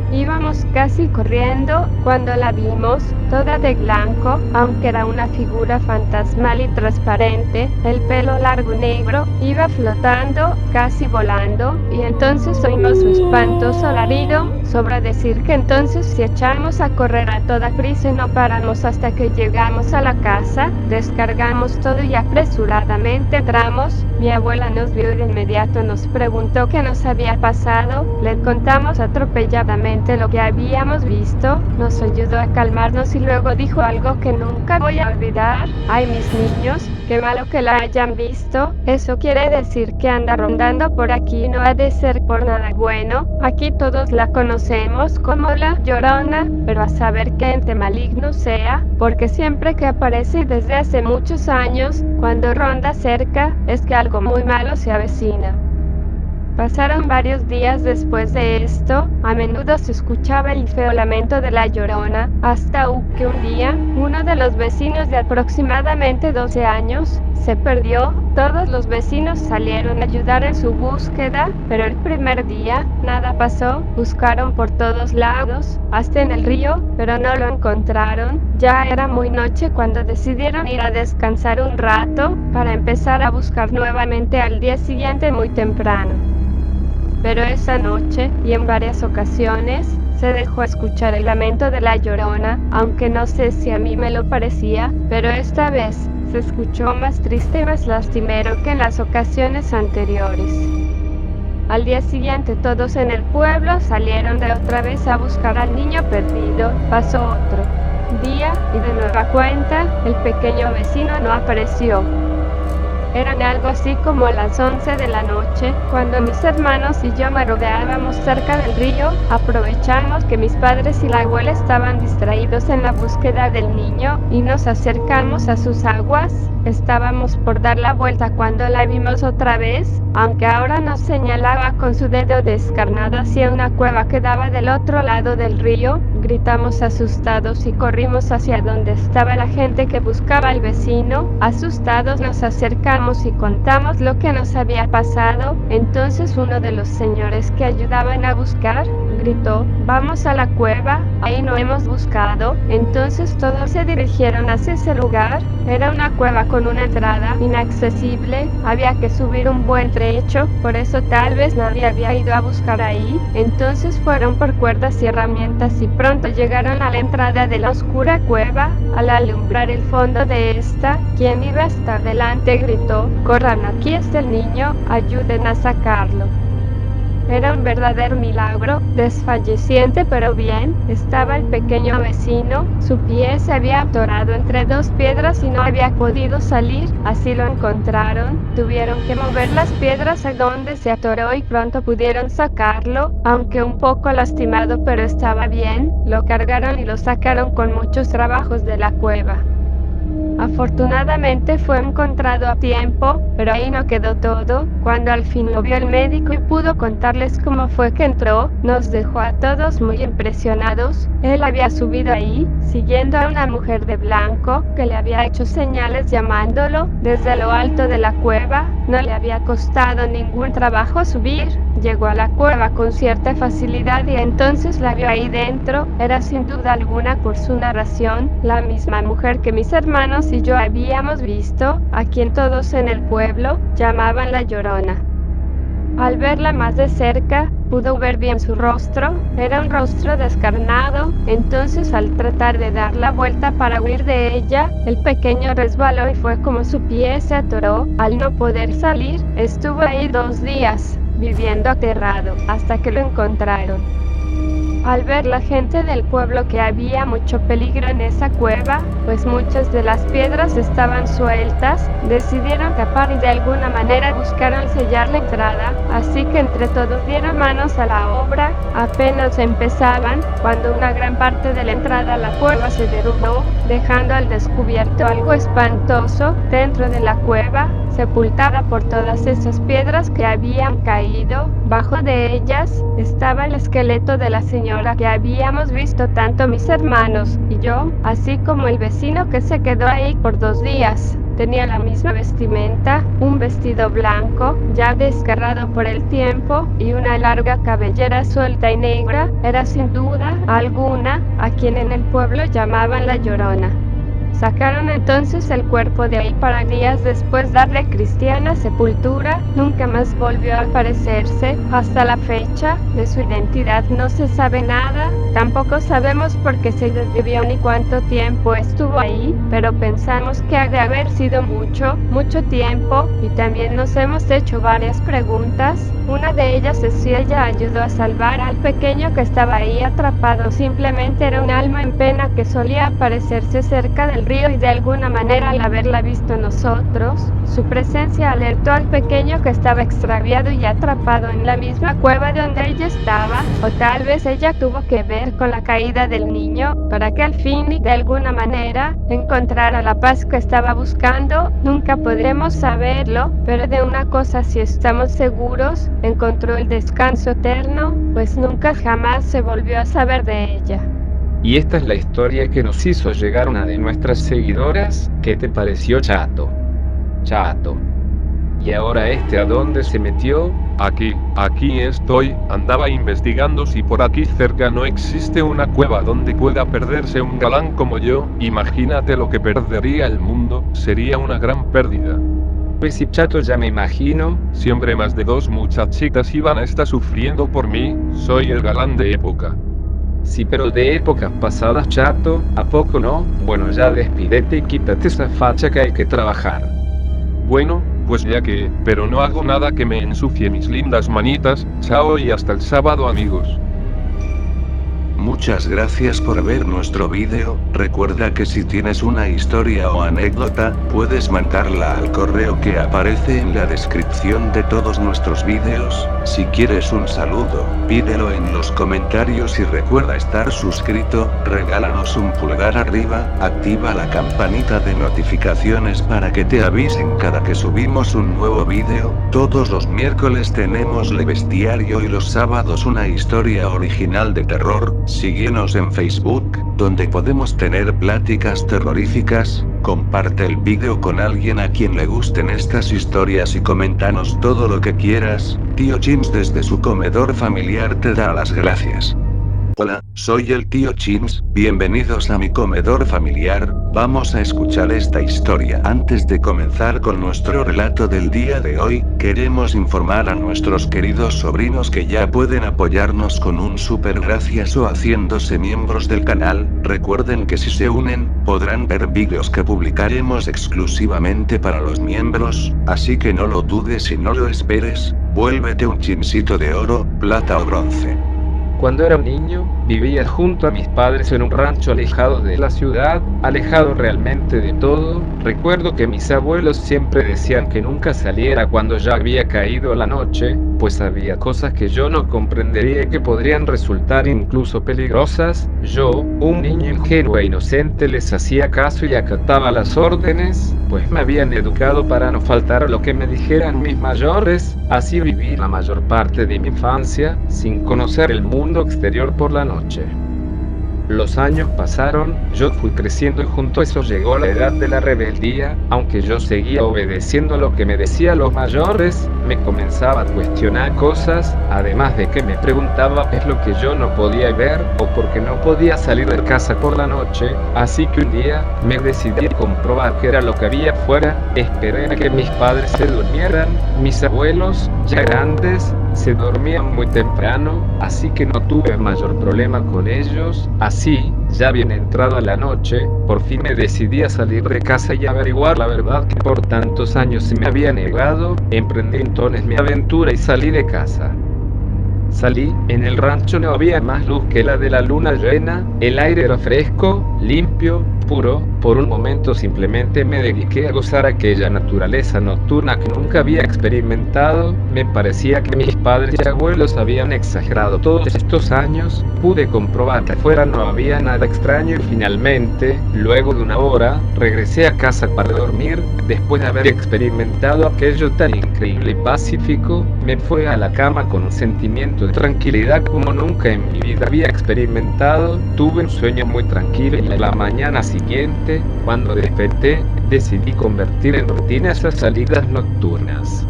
Íbamos casi corriendo cuando la vimos, toda de blanco, aunque era una figura fantasmal y transparente, el pelo largo y negro, iba flotando, casi volando, y entonces oímos su espantoso alarido. Sobra decir que entonces si echamos a correr a toda prisa y no paramos hasta que llegamos a la casa, descargamos todo y apresuradamente entramos. Mi abuela nos vio y de inmediato nos preguntó qué nos había pasado. Le contamos atropelladamente lo que habíamos visto, nos ayudó a calmarnos y luego dijo algo que nunca voy a olvidar: ay, mis niños, qué malo que la hayan visto, eso quiere decir que anda rondando por aquí, no ha de ser por nada bueno. Aquí todos la conocemos como la Llorona, pero a saber qué ente maligno sea, porque siempre que aparece desde hace muchos años, cuando ronda cerca, es que algo muy malo se avecina. Pasaron varios días después de esto, a menudo se escuchaba el feo lamento de la Llorona, hasta que un día, uno de los vecinos de aproximadamente 12 años, se perdió. Todos los vecinos salieron a ayudar en su búsqueda, pero el primer día, nada pasó. Buscaron por todos lados, hasta en el río, pero no lo encontraron. Ya era muy noche cuando decidieron ir a descansar un rato, para empezar a buscar nuevamente al día siguiente muy temprano. Pero esa noche, y en varias ocasiones, se dejó escuchar el lamento de la Llorona, aunque no sé si a mí me lo parecía, pero esta vez se escuchó más triste y más lastimero que en las ocasiones anteriores. Al día siguiente todos en el pueblo salieron de otra vez a buscar al niño perdido. Pasó otro día y de nueva cuenta el pequeño vecino no apareció. Eran algo así como las 11 de la noche, cuando mis hermanos y yo merodeábamos cerca del río. Aprovechamos que mis padres y la abuela estaban distraídos en la búsqueda del niño y nos acercamos a sus aguas. Estábamos por dar la vuelta cuando la vimos otra vez, aunque ahora nos señalaba con su dedo descarnado hacia una cueva que daba del otro lado del río. Gritamos asustados y corrimos hacia donde estaba la gente que buscaba al vecino. Asustados nos acercamos y contamos lo que nos había pasado. Entonces uno de los señores que ayudaban a buscar gritó: vamos a la cueva, ahí no hemos buscado. Entonces todos se dirigieron hacia ese lugar. Era una cueva con una entrada inaccesible, había que subir un buen trecho, por eso tal vez nadie había ido a buscar ahí. Entonces fueron por cuerdas y herramientas y pronto llegaron a la entrada de la oscura cueva. Al alumbrar el fondo de esta, quien iba hasta adelante gritó: corran, aquí está el niño, ayuden a sacarlo. Era un verdadero milagro. Desfalleciente pero bien, estaba el pequeño vecino. Su pie se había atorado entre dos piedras y no había podido salir. Así lo encontraron. Tuvieron que mover las piedras a donde se atoró y pronto pudieron sacarlo, aunque un poco lastimado, pero estaba bien. Lo cargaron y lo sacaron con muchos trabajos de la cueva. Afortunadamente fue encontrado a tiempo, pero ahí no quedó todo. Cuando al fin lo vio el médico y pudo contarles cómo fue que entró, nos dejó a todos muy impresionados. Él había subido ahí, siguiendo a una mujer de blanco, que le había hecho señales llamándolo desde lo alto de la cueva. No le había costado ningún trabajo subir. Llegó a la cueva con cierta facilidad y entonces la vio ahí dentro. Era sin duda alguna, por su narración, la misma mujer que mis hermanos y yo habíamos visto, a quien todos en el pueblo llamaban la Llorona. Al verla más de cerca, pudo ver bien su rostro. Era un rostro descarnado. Entonces, al tratar de dar la vuelta para huir de ella, el pequeño resbaló y fue como su pie se atoró. Al no poder salir, estuvo ahí 2 días, viviendo aterrado, hasta que lo encontraron. Al ver la gente del pueblo que había mucho peligro en esa cueva, pues muchas de las piedras estaban sueltas, decidieron tapar y de alguna manera buscaron sellar la entrada, así que entre todos dieron manos a la obra. Apenas empezaban, cuando una gran parte de la entrada a la cueva se derrumbó, dejando al descubierto algo espantoso. Dentro de la cueva sepultada por todas esas piedras que habían caído. Bajo de ellas estaba el esqueleto de la señora que habíamos visto tanto mis hermanos y yo, así como el vecino que se quedó ahí por 2 días. Tenía la misma vestimenta, un vestido blanco, ya desgarrado por el tiempo, y una larga cabellera suelta y negra. Era sin duda alguna a quien en el pueblo llamaban la Llorona. Sacaron entonces el cuerpo de ahí para días después darle cristiana sepultura. Nunca más volvió a aparecerse. Hasta la fecha de su identidad no se sabe nada. Tampoco sabemos por qué se desvivió ni cuánto tiempo estuvo ahí, pero pensamos que ha de haber sido mucho tiempo, y también nos hemos hecho varias preguntas. Una de ellas es si ella ayudó a salvar al pequeño que estaba ahí atrapado. Simplemente era un alma en pena que solía aparecerse cerca del río, y de alguna manera, al haberla visto nosotros, su presencia alertó al pequeño que estaba extraviado y atrapado en la misma cueva donde ella estaba. O tal vez ella tuvo que ver con la caída del niño para que al fin, de alguna manera, encontrara la paz que estaba buscando. Nunca podremos saberlo, pero de una cosa sí estamos seguros: encontró el descanso eterno, pues nunca jamás se volvió a saber de ella. Y esta es la historia que nos hizo llegar una de nuestras seguidoras. ¿Qué te pareció, Chato? Chato. ¿Y ahora ¿a dónde se metió? Aquí estoy. Andaba investigando si por aquí cerca no existe una cueva donde pueda perderse un galán como yo. Imagínate lo que perdería el mundo. Sería una gran pérdida. Pues sí, Chato, ya me imagino. Siempre más de 2 muchachitas iban a estar sufriendo por mí. Soy el galán de época. Sí, pero de épocas pasadas, Chato, ¿a poco no? Bueno, ya despídete y quítate esa facha que hay que trabajar. Bueno, pues ya que, pero no hago nada que me ensucie mis lindas manitas. Chao y hasta el sábado, amigos. Muchas gracias por ver nuestro vídeo. Recuerda que si tienes una historia o anécdota, puedes mandarla al correo que aparece en la descripción de todos nuestros vídeos. Si quieres un saludo, pídelo en los comentarios y recuerda estar suscrito. Regálanos un pulgar arriba, activa la campanita de notificaciones para que te avisen cada que subimos un nuevo vídeo. Todos los miércoles tenemos Le Bestiario y los sábados una historia original de terror. Síguenos en Facebook, donde podemos tener pláticas terroríficas. Comparte el vídeo con alguien a quien le gusten estas historias y coméntanos todo lo que quieras. Tío Chins desde su comedor familiar te da las gracias. Hola, soy el tío Chins, bienvenidos a mi comedor familiar. Vamos a escuchar esta historia. Antes de comenzar con nuestro relato del día de hoy, queremos informar a nuestros queridos sobrinos que ya pueden apoyarnos con un super gracias o haciéndose miembros del canal. Recuerden que si se unen, podrán ver vídeos que publicaremos exclusivamente para los miembros, así que no lo dudes y no lo esperes. Vuélvete un chinsito de oro, plata o bronce. Cuando era un niño, vivía junto a mis padres en un rancho alejado de la ciudad, alejado realmente de todo. Recuerdo que mis abuelos siempre decían que nunca saliera cuando ya había caído la noche, pues había cosas que yo no comprendería y que podrían resultar incluso peligrosas. Yo, un niño ingenuo e inocente, les hacía caso y acataba las órdenes, pues me habían educado para no faltar a lo que me dijeran mis mayores. Así viví la mayor parte de mi infancia, sin conocer el mundo exterior por la noche. Los años pasaron, yo fui creciendo y junto a eso llegó la edad de la rebeldía. Aunque yo seguía obedeciendo lo que me decían los mayores, me comenzaba a cuestionar cosas, además de que me preguntaba qué es lo que yo no podía ver o por qué no podía salir de casa por la noche. Así que un día me decidí a comprobar qué era lo que había afuera. Esperé a que mis padres se durmieran. Mis abuelos, ya grandes, se dormían muy temprano, así que no tuve mayor problema con ellos. Así, ya bien entrada la noche, por fin me decidí a salir de casa y averiguar la verdad que por tantos años se me había negado. Emprendí entonces mi aventura y salí de casa. Salí, en el rancho no había más luz que la de la luna llena, el aire era fresco, limpio, puro, por un momento simplemente me dediqué a gozar aquella naturaleza nocturna que nunca había experimentado. Me parecía que mis padres y abuelos habían exagerado todos estos años. Pude comprobar que afuera no había nada extraño y finalmente, luego de una hora, regresé a casa para dormir. Después de haber experimentado aquello tan increíble y pacífico, me fui a la cama con un sentimiento de tranquilidad como nunca en mi vida había experimentado. Tuve un sueño muy tranquilo y a la mañana siguiente, cuando desperté, decidí convertir en rutina esas salidas nocturnas.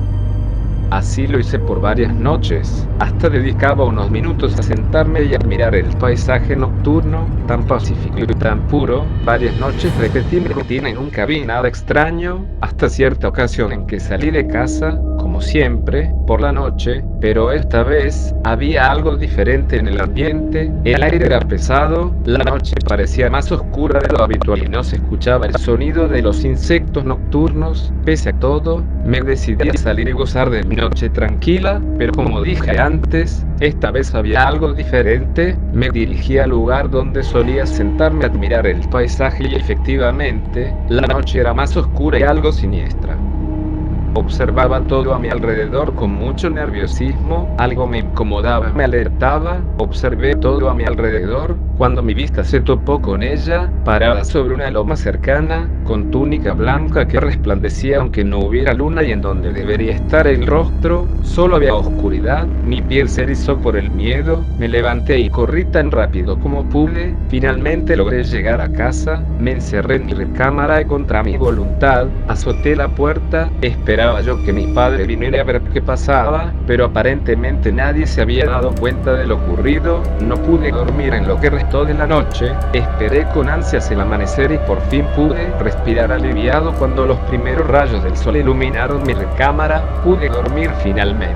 Así lo hice por varias noches, hasta dedicaba unos minutos a sentarme y admirar el paisaje nocturno, tan pacífico y tan puro. Varias noches repetí mi rutina y nunca vi nada extraño, hasta cierta ocasión en que salí de casa, como siempre, por la noche, pero esta vez había algo diferente en el ambiente. El aire era pesado, la noche parecía más oscura de lo habitual y no se escuchaba el sonido de los insectos nocturnos. Pese a todo, me decidí a salir y gozar de mi noche tranquila, pero como dije antes, esta vez había algo diferente. Me dirigí al lugar donde solía sentarme a admirar el paisaje y efectivamente, la noche era más oscura y algo siniestra. Observaba todo a mi alrededor con mucho nerviosismo, algo me incomodaba, me alertaba. Observé todo a mi alrededor, cuando mi vista se topó con ella, parada sobre una loma cercana, con túnica blanca que resplandecía aunque no hubiera luna y en donde debería estar el rostro, solo había oscuridad. Mi piel se erizó por el miedo, me levanté y corrí tan rápido como pude. Finalmente logré llegar a casa, me encerré en mi recámara y contra mi voluntad, azoté la puerta. Esperaba yo que mi padre viniera a ver qué pasaba, pero aparentemente nadie se había dado cuenta de lo ocurrido. No pude dormir en lo que restó de la noche. Esperé con ansias el amanecer y por fin pude respirar aliviado cuando los primeros rayos del sol iluminaron mi recámara. Pude dormir finalmente.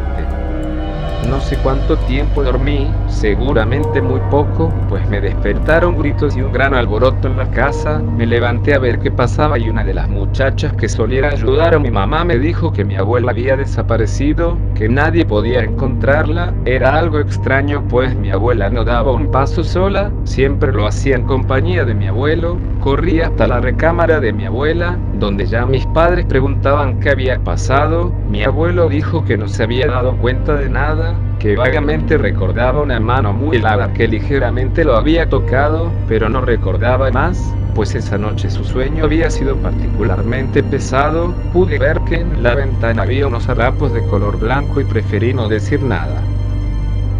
No sé cuánto tiempo dormí, seguramente muy poco, pues me despertaron gritos y un gran alboroto en la casa. Me levanté a ver qué pasaba y una de las muchachas que solía ayudar a mi mamá me dijo que mi abuela había desaparecido, que nadie podía encontrarla. Era algo extraño, pues mi abuela no daba un paso sola, siempre lo hacía en compañía de mi abuelo. Corrí hasta la recámara de mi abuela, donde ya mis padres preguntaban qué había pasado. Mi abuelo dijo que no se había dado cuenta de nada, que vagamente recordaba una mano muy helada que ligeramente lo había tocado, pero no recordaba más, pues esa noche su sueño había sido particularmente pesado. Pude ver que en la ventana había unos harapos de color blanco y preferí no decir nada.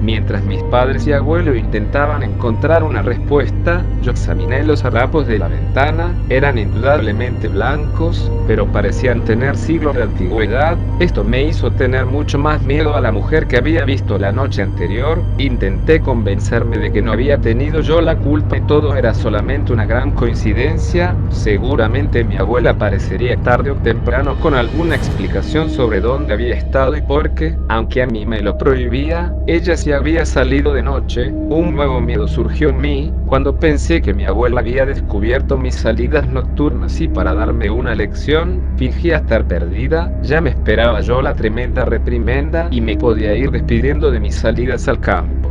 Mientras mis padres y abuelo intentaban encontrar una respuesta, yo examiné los harapos de la ventana. Eran indudablemente blancos, pero parecían tener siglos de antigüedad. Esto me hizo tener mucho más miedo a la mujer que había visto la noche anterior. Intenté convencerme de que no había tenido yo la culpa y todo era solamente una gran coincidencia. Seguramente mi abuela aparecería tarde o temprano con alguna explicación sobre dónde había estado y por qué, aunque a mí me lo prohibía. Ella sí había salido de noche. Un nuevo miedo surgió en mí cuando pensé que mi abuela había descubierto mis salidas nocturnas y para darme una lección, fingía estar perdida. Ya me esperaba yo la tremenda reprimenda y me podía ir despidiendo de mis salidas al campo.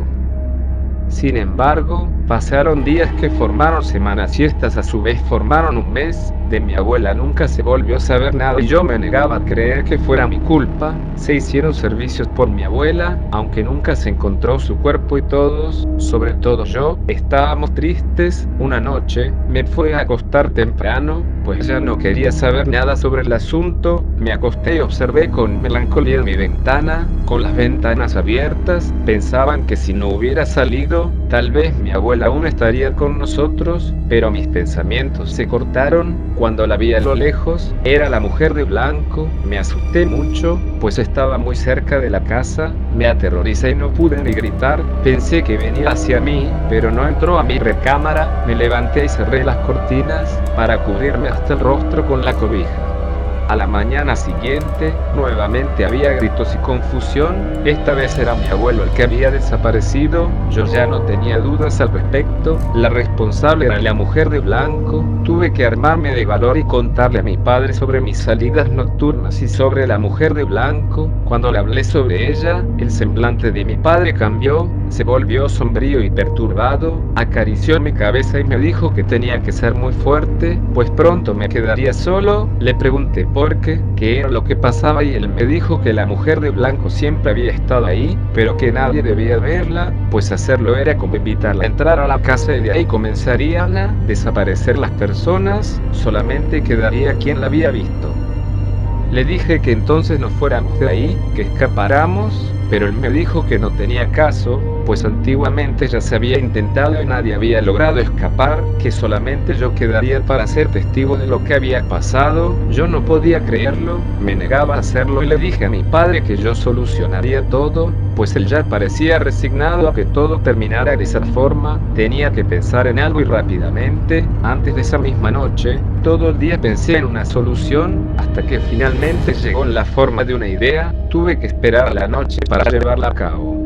Sin embargo, pasaron días que formaron semanas y estas a su vez formaron un mes. De mi abuela nunca se volvió a saber nada y yo me negaba a creer que fuera mi culpa. Se hicieron servicios por mi abuela, aunque nunca se encontró su cuerpo y todos, sobre todo yo, estábamos tristes. Una noche me fui a acostar temprano, pues ya no quería saber nada sobre el asunto. Me acosté y observé con melancolía mi ventana, con las ventanas abiertas. Pensaban que si no hubiera salido, tal vez mi abuela aún estaría con nosotros, pero mis pensamientos se cortaron cuando la vi a lo lejos. Era la mujer de blanco. Me asusté mucho, pues estaba muy cerca de la casa. Me aterroricé y no pude ni gritar. Pensé que venía hacia mí, pero no entró a mi recámara. Me levanté y cerré las cortinas para cubrirme hasta el rostro con la cobija. A la mañana siguiente, nuevamente había gritos y confusión. Esta vez era mi abuelo el que había desaparecido. Yo ya no tenía dudas al respecto. La responsable era la mujer de blanco. Tuve que armarme de valor y contarle a mi padre sobre mis salidas nocturnas y sobre la mujer de blanco. Cuando le hablé sobre ella, el semblante de mi padre cambió. se volvió sombrío y perturbado, acarició mi cabeza y me dijo que tenía que ser muy fuerte, pues pronto me quedaría solo. Le pregunté por qué era lo que pasaba y él me dijo que la mujer de blanco siempre había estado ahí, pero que nadie debía verla, pues hacerlo era como invitarla a entrar a la casa y de ahí comenzarían a desaparecer las personas, solamente quedaría quien la había visto. Le dije que entonces nos fuéramos de ahí, que escapáramos, pero él me dijo que no tenía caso, pues antiguamente ya se había intentado y nadie había logrado escapar, que solamente yo quedaría para ser testigo de lo que había pasado. Yo no podía creerlo, me negaba a hacerlo y le dije a mi padre que yo solucionaría todo, pues él ya parecía resignado a que todo terminara de esa forma. Tenía que pensar en algo y rápidamente. Antes de esa misma noche, todo el día pensé en una solución, hasta que finalmente llegó en la forma de una idea. Tuve que esperar a la noche para llevarla a cabo.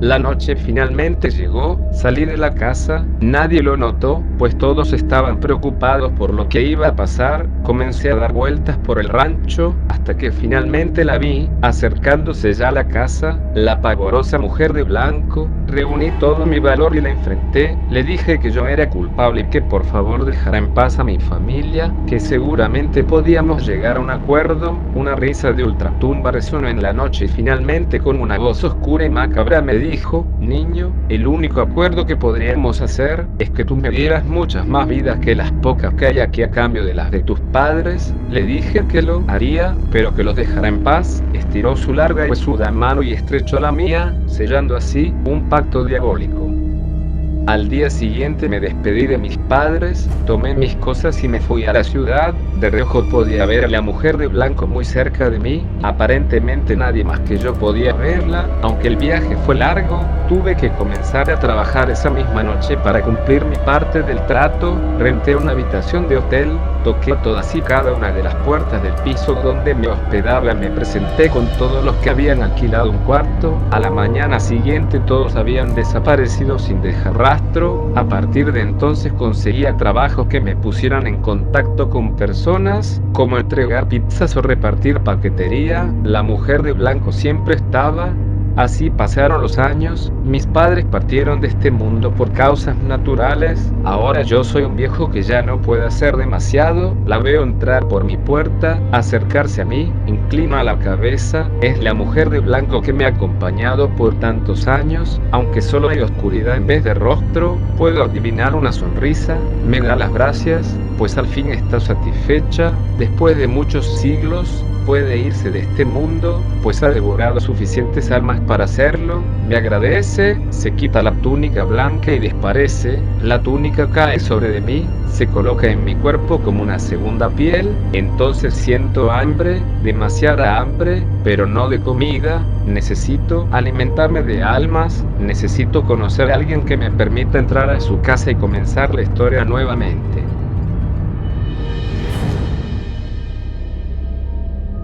La noche finalmente llegó, salí de la casa, nadie lo notó, pues todos estaban preocupados por lo que iba a pasar. Comencé a dar vueltas por el rancho, hasta que finalmente la vi, acercándose ya a la casa, la pavorosa mujer de blanco. Reuní todo mi valor y la enfrenté. Le dije que yo era culpable y que por favor dejara en paz a mi familia, que seguramente podíamos llegar a un acuerdo. Una risa de ultratumba resonó en la noche y finalmente con una voz oscura y macabra me dijo: niño, el único acuerdo que podríamos hacer es que tú me dieras muchas más vidas que las pocas que hay aquí a cambio de las de tus padres. Le dije que lo haría, pero que los dejara en paz. Estiró su larga y huesuda mano y estrechó la mía, sellando así un pacto diabólico. Al día siguiente me despedí de mis padres, tomé mis cosas y me fui a la ciudad. De reojo podía ver a la mujer de blanco muy cerca de mí. Aparentemente nadie más que yo podía verla. Aunque el viaje fue largo, tuve que comenzar a trabajar esa misma noche para cumplir mi parte del trato. Renté una habitación de hotel, toqué todas y cada una de las puertas del piso donde me hospedaba. Me presenté con todos los que habían alquilado un cuarto. A la mañana siguiente todos habían desaparecido sin dejar rastro. A partir de entonces conseguía trabajos que me pusieran en contacto con personas, como entregar pizzas o repartir paquetería. La mujer de blanco siempre estaba. Así pasaron los años. Mis padres partieron de este mundo por causas naturales. Ahora yo soy un viejo que ya no puede hacer demasiado. La veo entrar por mi puerta, acercarse a mí, inclina la cabeza. Es la mujer de blanco que me ha acompañado por tantos años. Aunque solo hay oscuridad en vez de rostro, puedo adivinar una sonrisa. Me da las gracias, pues al fin está satisfecha. Después de muchos siglos, puede irse de este mundo, pues ha devorado suficientes almas para hacerlo. Me agradece, se quita la túnica blanca y desparece. La túnica cae sobre de mí, se coloca en mi cuerpo como una segunda piel. Entonces siento hambre, demasiada hambre, pero no de comida. Necesito alimentarme de almas, necesito conocer a alguien que me permita entrar a su casa y comenzar la historia nuevamente.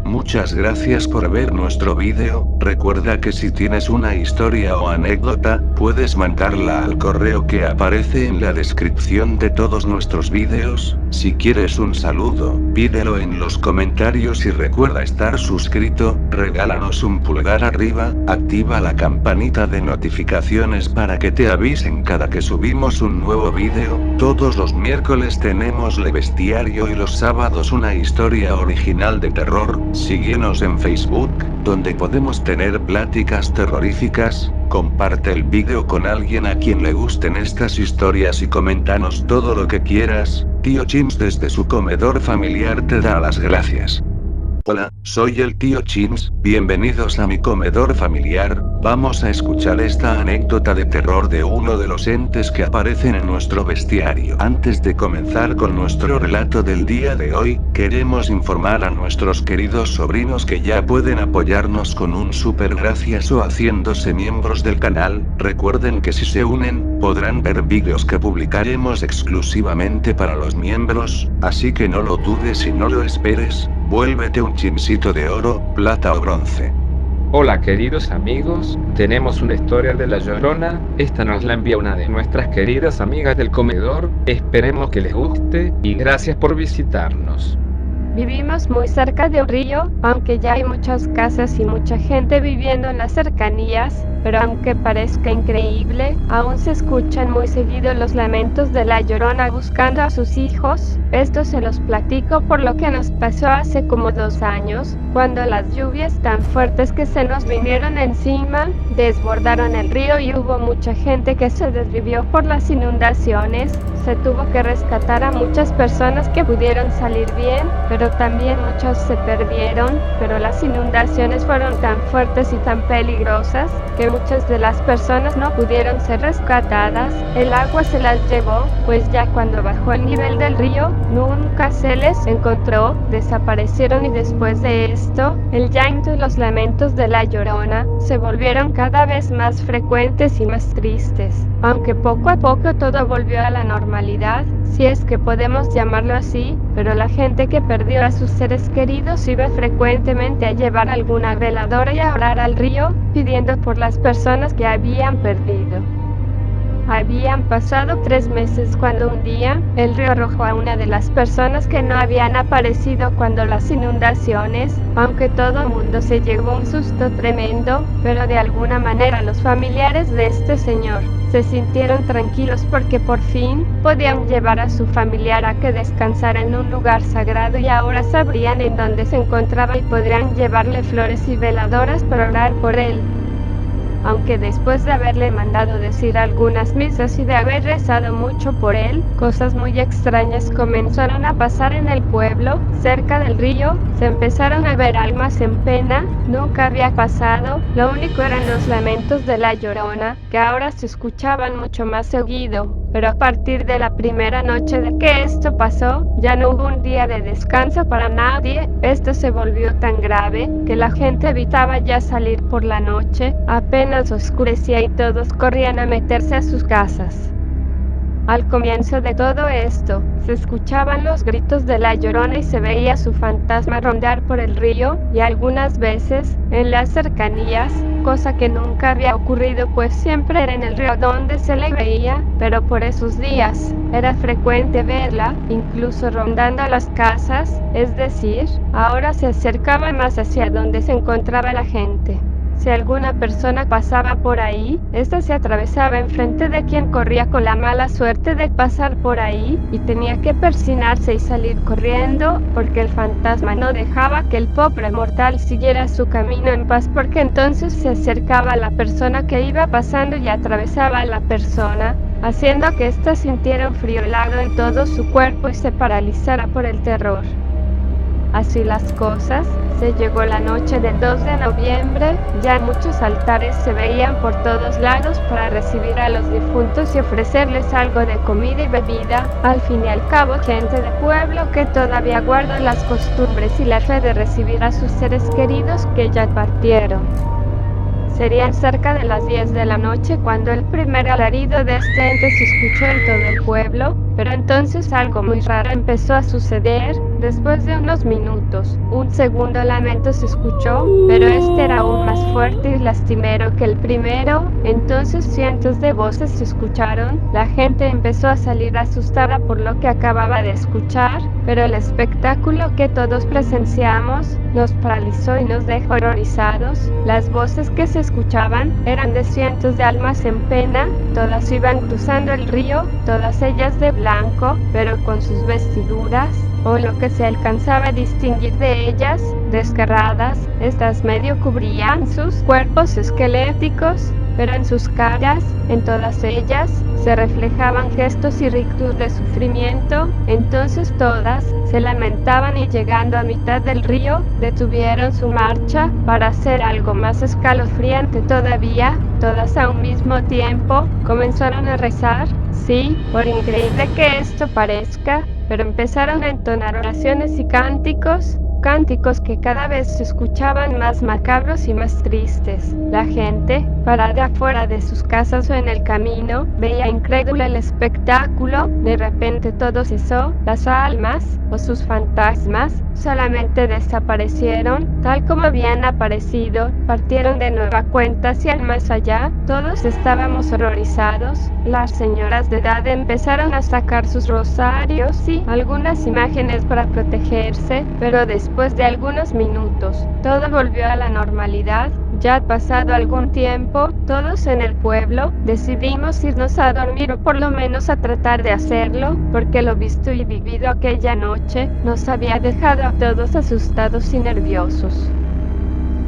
Muchas gracias por ver nuestro vídeo. Recuerda que si tienes una historia o anécdota, puedes mandarla al correo que aparece en la descripción de todos nuestros vídeos. Si quieres un saludo, pídelo en los comentarios y recuerda estar suscrito. Regálanos un pulgar arriba, activa la campanita de notificaciones para que te avisen cada que subimos un nuevo vídeo. Todos los miércoles tenemos el bestiario y los sábados una historia original de terror. Síguenos en Facebook, donde podemos tener pláticas terroríficas. Comparte el vídeo con alguien a quien le gusten estas historias y coméntanos todo lo que quieras. Tío Chims desde su comedor familiar te da las gracias. Hola, soy el tío Chims, bienvenidos a mi comedor familiar. Vamos a escuchar esta anécdota de terror de uno de los entes que aparecen en nuestro bestiario. Antes de comenzar con nuestro relato del día de hoy, queremos informar a nuestros queridos sobrinos que ya pueden apoyarnos con un super gracias o haciéndose miembros del canal. Recuerden que si se unen, podrán ver vídeos que publicaremos exclusivamente para los miembros, así que no lo dudes y no lo esperes. Vuélvete un chimsito de oro, plata o bronce. Hola queridos amigos, tenemos una historia de La Llorona. Esta nos la envía una de nuestras queridas amigas del comedor. Esperemos que les guste y gracias por visitarnos. Vivimos muy cerca de un río, aunque ya hay muchas casas y mucha gente viviendo en las cercanías, pero aunque parezca increíble, aún se escuchan muy seguido los lamentos de la Llorona buscando a sus hijos. Esto se los platico por lo que nos pasó hace como 2 años, cuando las lluvias tan fuertes que se nos vinieron encima, desbordaron el río y hubo mucha gente que se desvivió por las inundaciones. Se tuvo que rescatar a muchas personas que pudieron salir bien, pero también muchos se perdieron, pero las inundaciones fueron tan fuertes y tan peligrosas que muchas de las personas no pudieron ser rescatadas. El agua se las llevó, pues ya cuando bajó el nivel del río, nunca se les encontró, desaparecieron y después de esto, el llanto y los lamentos de la Llorona se volvieron cada vez más frecuentes y más tristes. Aunque poco a poco todo volvió a la normalidad, si es que podemos llamarlo así, pero la gente que perdió a sus seres queridos iba frecuentemente a llevar alguna veladora y a orar al río, pidiendo por las personas que habían perdido. Habían pasado 3 meses cuando un día, el río arrojó a una de las personas que no habían aparecido cuando las inundaciones, aunque todo el mundo se llevó un susto tremendo, pero de alguna manera los familiares de este señor se sintieron tranquilos porque por fin podían llevar a su familiar a que descansara en un lugar sagrado y ahora sabrían en dónde se encontraba y podrían llevarle flores y veladoras para orar por él. Aunque después de haberle mandado decir algunas misas y de haber rezado mucho por él, cosas muy extrañas comenzaron a pasar en el pueblo. Cerca del río se empezaron a ver almas en pena. Nunca había pasado, lo único eran los lamentos de la Llorona, que ahora se escuchaban mucho más seguido. Pero a partir de la primera noche de que esto pasó, ya no hubo un día de descanso para nadie. Esto se volvió tan grave que la gente evitaba ya salir por la noche. Apenas oscurecía y todos corrían a meterse a sus casas. Al comienzo de todo esto, se escuchaban los gritos de la Llorona y se veía su fantasma rondar por el río y algunas veces en las cercanías, cosa que nunca había ocurrido pues siempre era en el río donde se le veía, pero por esos días era frecuente verla, incluso rondando las casas, es decir, ahora se acercaba más hacia donde se encontraba la gente. Si alguna persona pasaba por ahí, ésta se atravesaba enfrente de quien corría con la mala suerte de pasar por ahí y tenía que persinarse y salir corriendo porque el fantasma no dejaba que el pobre mortal siguiera su camino en paz porque entonces se acercaba a la persona que iba pasando y atravesaba a la persona, haciendo que ésta sintiera un frío helado en todo su cuerpo y se paralizara por el terror. Así las cosas, se llegó la noche del 2 de noviembre, ya muchos altares se veían por todos lados para recibir a los difuntos y ofrecerles algo de comida y bebida. Al fin y al cabo, gente de pueblo que todavía guarda las costumbres y la fe de recibir a sus seres queridos que ya partieron. Serían cerca de las 10 de la noche cuando el primer alarido de este ente se escuchó en todo el pueblo, pero entonces algo muy raro empezó a suceder. Después de unos minutos, un segundo lamento se escuchó, pero este era aún más fuerte y lastimero que el primero. Entonces cientos de voces se escucharon. La gente empezó a salir asustada por lo que acababa de escuchar, pero el espectáculo que todos presenciamos nos paralizó y nos dejó horrorizados. Las voces que se escuchaban eran de cientos de almas en pena. Todas iban cruzando el río, todas ellas de blanco, pero con sus vestiduras, o lo que se alcanzaba a distinguir de ellas, desgarradas. Estas medio cubrían sus cuerpos esqueléticos, pero en sus caras, en todas ellas, se reflejaban gestos y rictus de sufrimiento. Entonces todas se lamentaban y llegando a mitad del río, detuvieron su marcha para hacer algo más escalofriante todavía. Todas a un mismo tiempo comenzaron a rezar. Sí, por increíble que esto parezca, pero empezaron a entonar oraciones y cánticos que cada vez se escuchaban más macabros y más tristes. La gente, parada afuera de sus casas o en el camino, veía incrédula el espectáculo. De repente todo cesó. Las almas, o sus fantasmas, solamente desaparecieron, tal como habían aparecido, partieron de nueva cuenta hacia el más allá. Todos estábamos horrorizados. Las señoras de edad empezaron a sacar sus rosarios y algunas imágenes para protegerse, pero después de algunos minutos, todo volvió a la normalidad. Ya pasado algún tiempo, todos en el pueblo decidimos irnos a dormir, o por lo menos a tratar de hacerlo, porque lo visto y vivido aquella noche nos había dejado a todos asustados y nerviosos.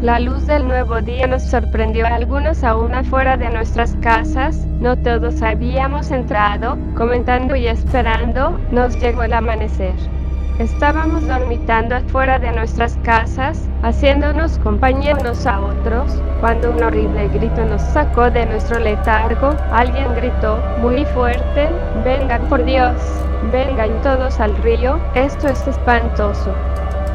La luz del nuevo día nos sorprendió a algunos aún afuera de nuestras casas. No todos habíamos entrado. Comentando y esperando, nos llegó el amanecer. Estábamos dormitando afuera de nuestras casas, haciéndonos compañía unos a otros, cuando un horrible grito nos sacó de nuestro letargo. Alguien gritó muy fuerte: «¡Vengan, por Dios! ¡Vengan todos al río! ¡Esto es espantoso!».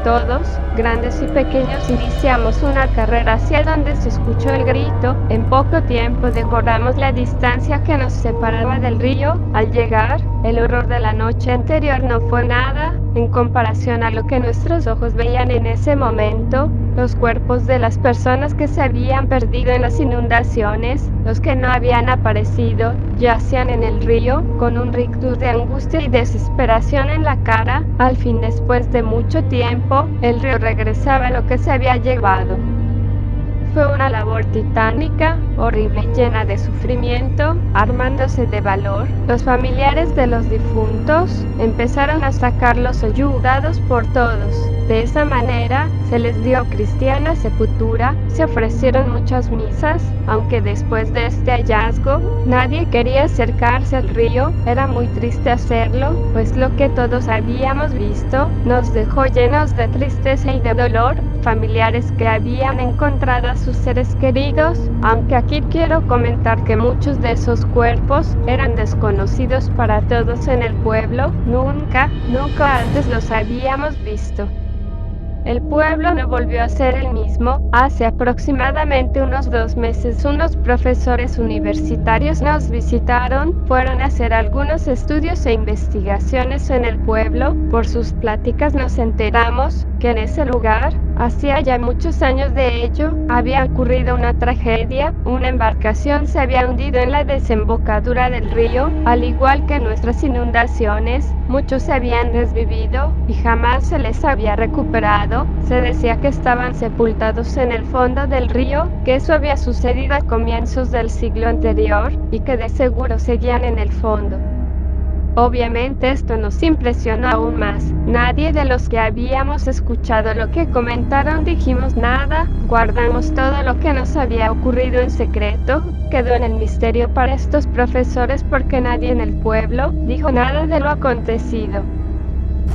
Todos, grandes y pequeños, iniciamos una carrera hacia donde se escuchó el grito. En poco tiempo devoramos la distancia que nos separaba del río. Al llegar, el horror de la noche anterior no fue nada en comparación a lo que nuestros ojos veían en ese momento. Los cuerpos de las personas que se habían perdido en las inundaciones, los que no habían aparecido, yacían en el río con un rictus de angustia y desesperación en la cara. Al fin, después de mucho tiempo, el río regresaba a lo que se había llevado. Fue una labor titánica, horrible y llena de sufrimiento. Armándose de valor, los familiares de los difuntos empezaron a sacarlos ayudados por todos. De esa manera se les dio cristiana sepultura, se ofrecieron muchas misas, aunque después de este hallazgo nadie quería acercarse al río. Era muy triste hacerlo, pues lo que todos habíamos visto nos dejó llenos de tristeza y de dolor. Familiares que habían encontrado a sus seres queridos, aunque aquí quiero comentar que muchos de esos cuerpos eran desconocidos para todos en el pueblo. Nunca antes los habíamos visto. El pueblo no volvió a ser el mismo. Hace aproximadamente unos 2 meses, unos profesores universitarios nos visitaron. Fueron a hacer algunos estudios e investigaciones en el pueblo. Por sus pláticas nos enteramos que en ese lugar, hacía ya muchos años de ello, había ocurrido una tragedia. Una embarcación se había hundido en la desembocadura del río. Al igual que nuestras inundaciones, muchos se habían desvivido y jamás se les había recuperado. Se decía que estaban sepultados en el fondo del río, que eso había sucedido a comienzos del siglo anterior y que de seguro seguían en el fondo. Obviamente esto nos impresionó aún más. Nadie de los que habíamos escuchado lo que comentaron dijimos nada. Guardamos todo lo que nos había ocurrido en secreto. Quedó en el misterio para estos profesores porque nadie en el pueblo dijo nada de lo acontecido.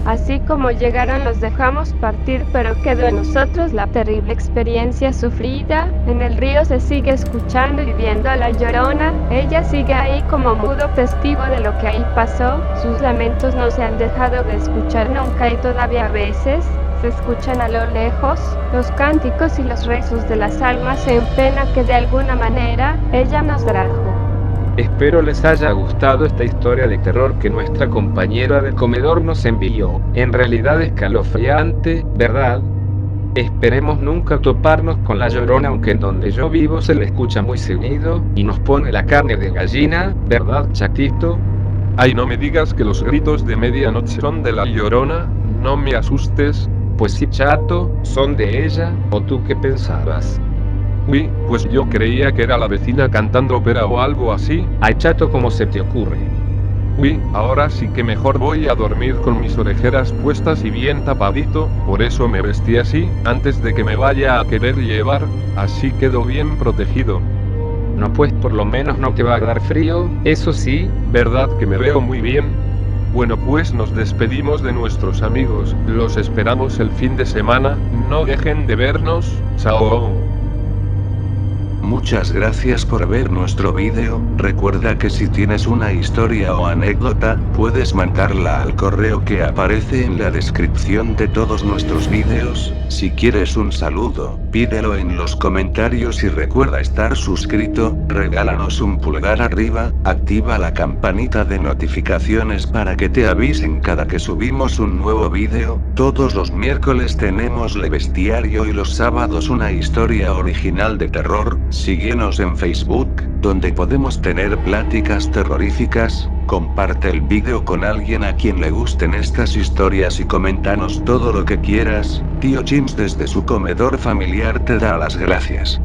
Así como llegaron, los dejamos partir, pero quedó en nosotros la terrible experiencia sufrida. En el río se sigue escuchando y viendo a la Llorona. Ella sigue ahí como mudo testigo de lo que ahí pasó. Sus lamentos no se han dejado de escuchar nunca y todavía a veces se escuchan a lo lejos los cánticos y los rezos de las almas en pena que de alguna manera ella nos trajo. Espero les haya gustado esta historia de terror que nuestra compañera del comedor nos envió. En realidad escalofriante, ¿verdad? Esperemos nunca toparnos con la Llorona, aunque en donde yo vivo se le escucha muy seguido y nos pone la carne de gallina, ¿verdad, Chatito? Ay, no me digas que los gritos de medianoche son de la Llorona, no me asustes. Pues sí, Chato, son de ella, ¿o tú qué pensabas? Uy, pues yo creía que era la vecina cantando ópera o algo así. Ay, Chato, ¿cómo se te ocurre? Uy, ahora sí que mejor voy a dormir con mis orejeras puestas y bien tapadito, por eso me vestí así, antes de que me vaya a querer llevar, así quedo bien protegido. No, pues por lo menos no te va a dar frío, eso sí. ¿Verdad que me veo muy bien? Bueno, pues nos despedimos de nuestros amigos, los esperamos el fin de semana, no dejen de vernos, chao. Muchas gracias por ver nuestro vídeo. Recuerda que si tienes una historia o anécdota, puedes mandarla al correo que aparece en la descripción de todos nuestros vídeos. Si quieres un saludo, pídelo en los comentarios y recuerda estar suscrito, regálanos un pulgar arriba, activa la campanita de notificaciones para que te avisen cada que subimos un nuevo vídeo. Todos los miércoles tenemos Le Bestiario y los sábados una historia original de terror. Síguenos en Facebook, donde podemos tener pláticas terroríficas. Comparte el vídeo con alguien a quien le gusten estas historias y coméntanos todo lo que quieras. Tío Chins desde su comedor familiar te da las gracias.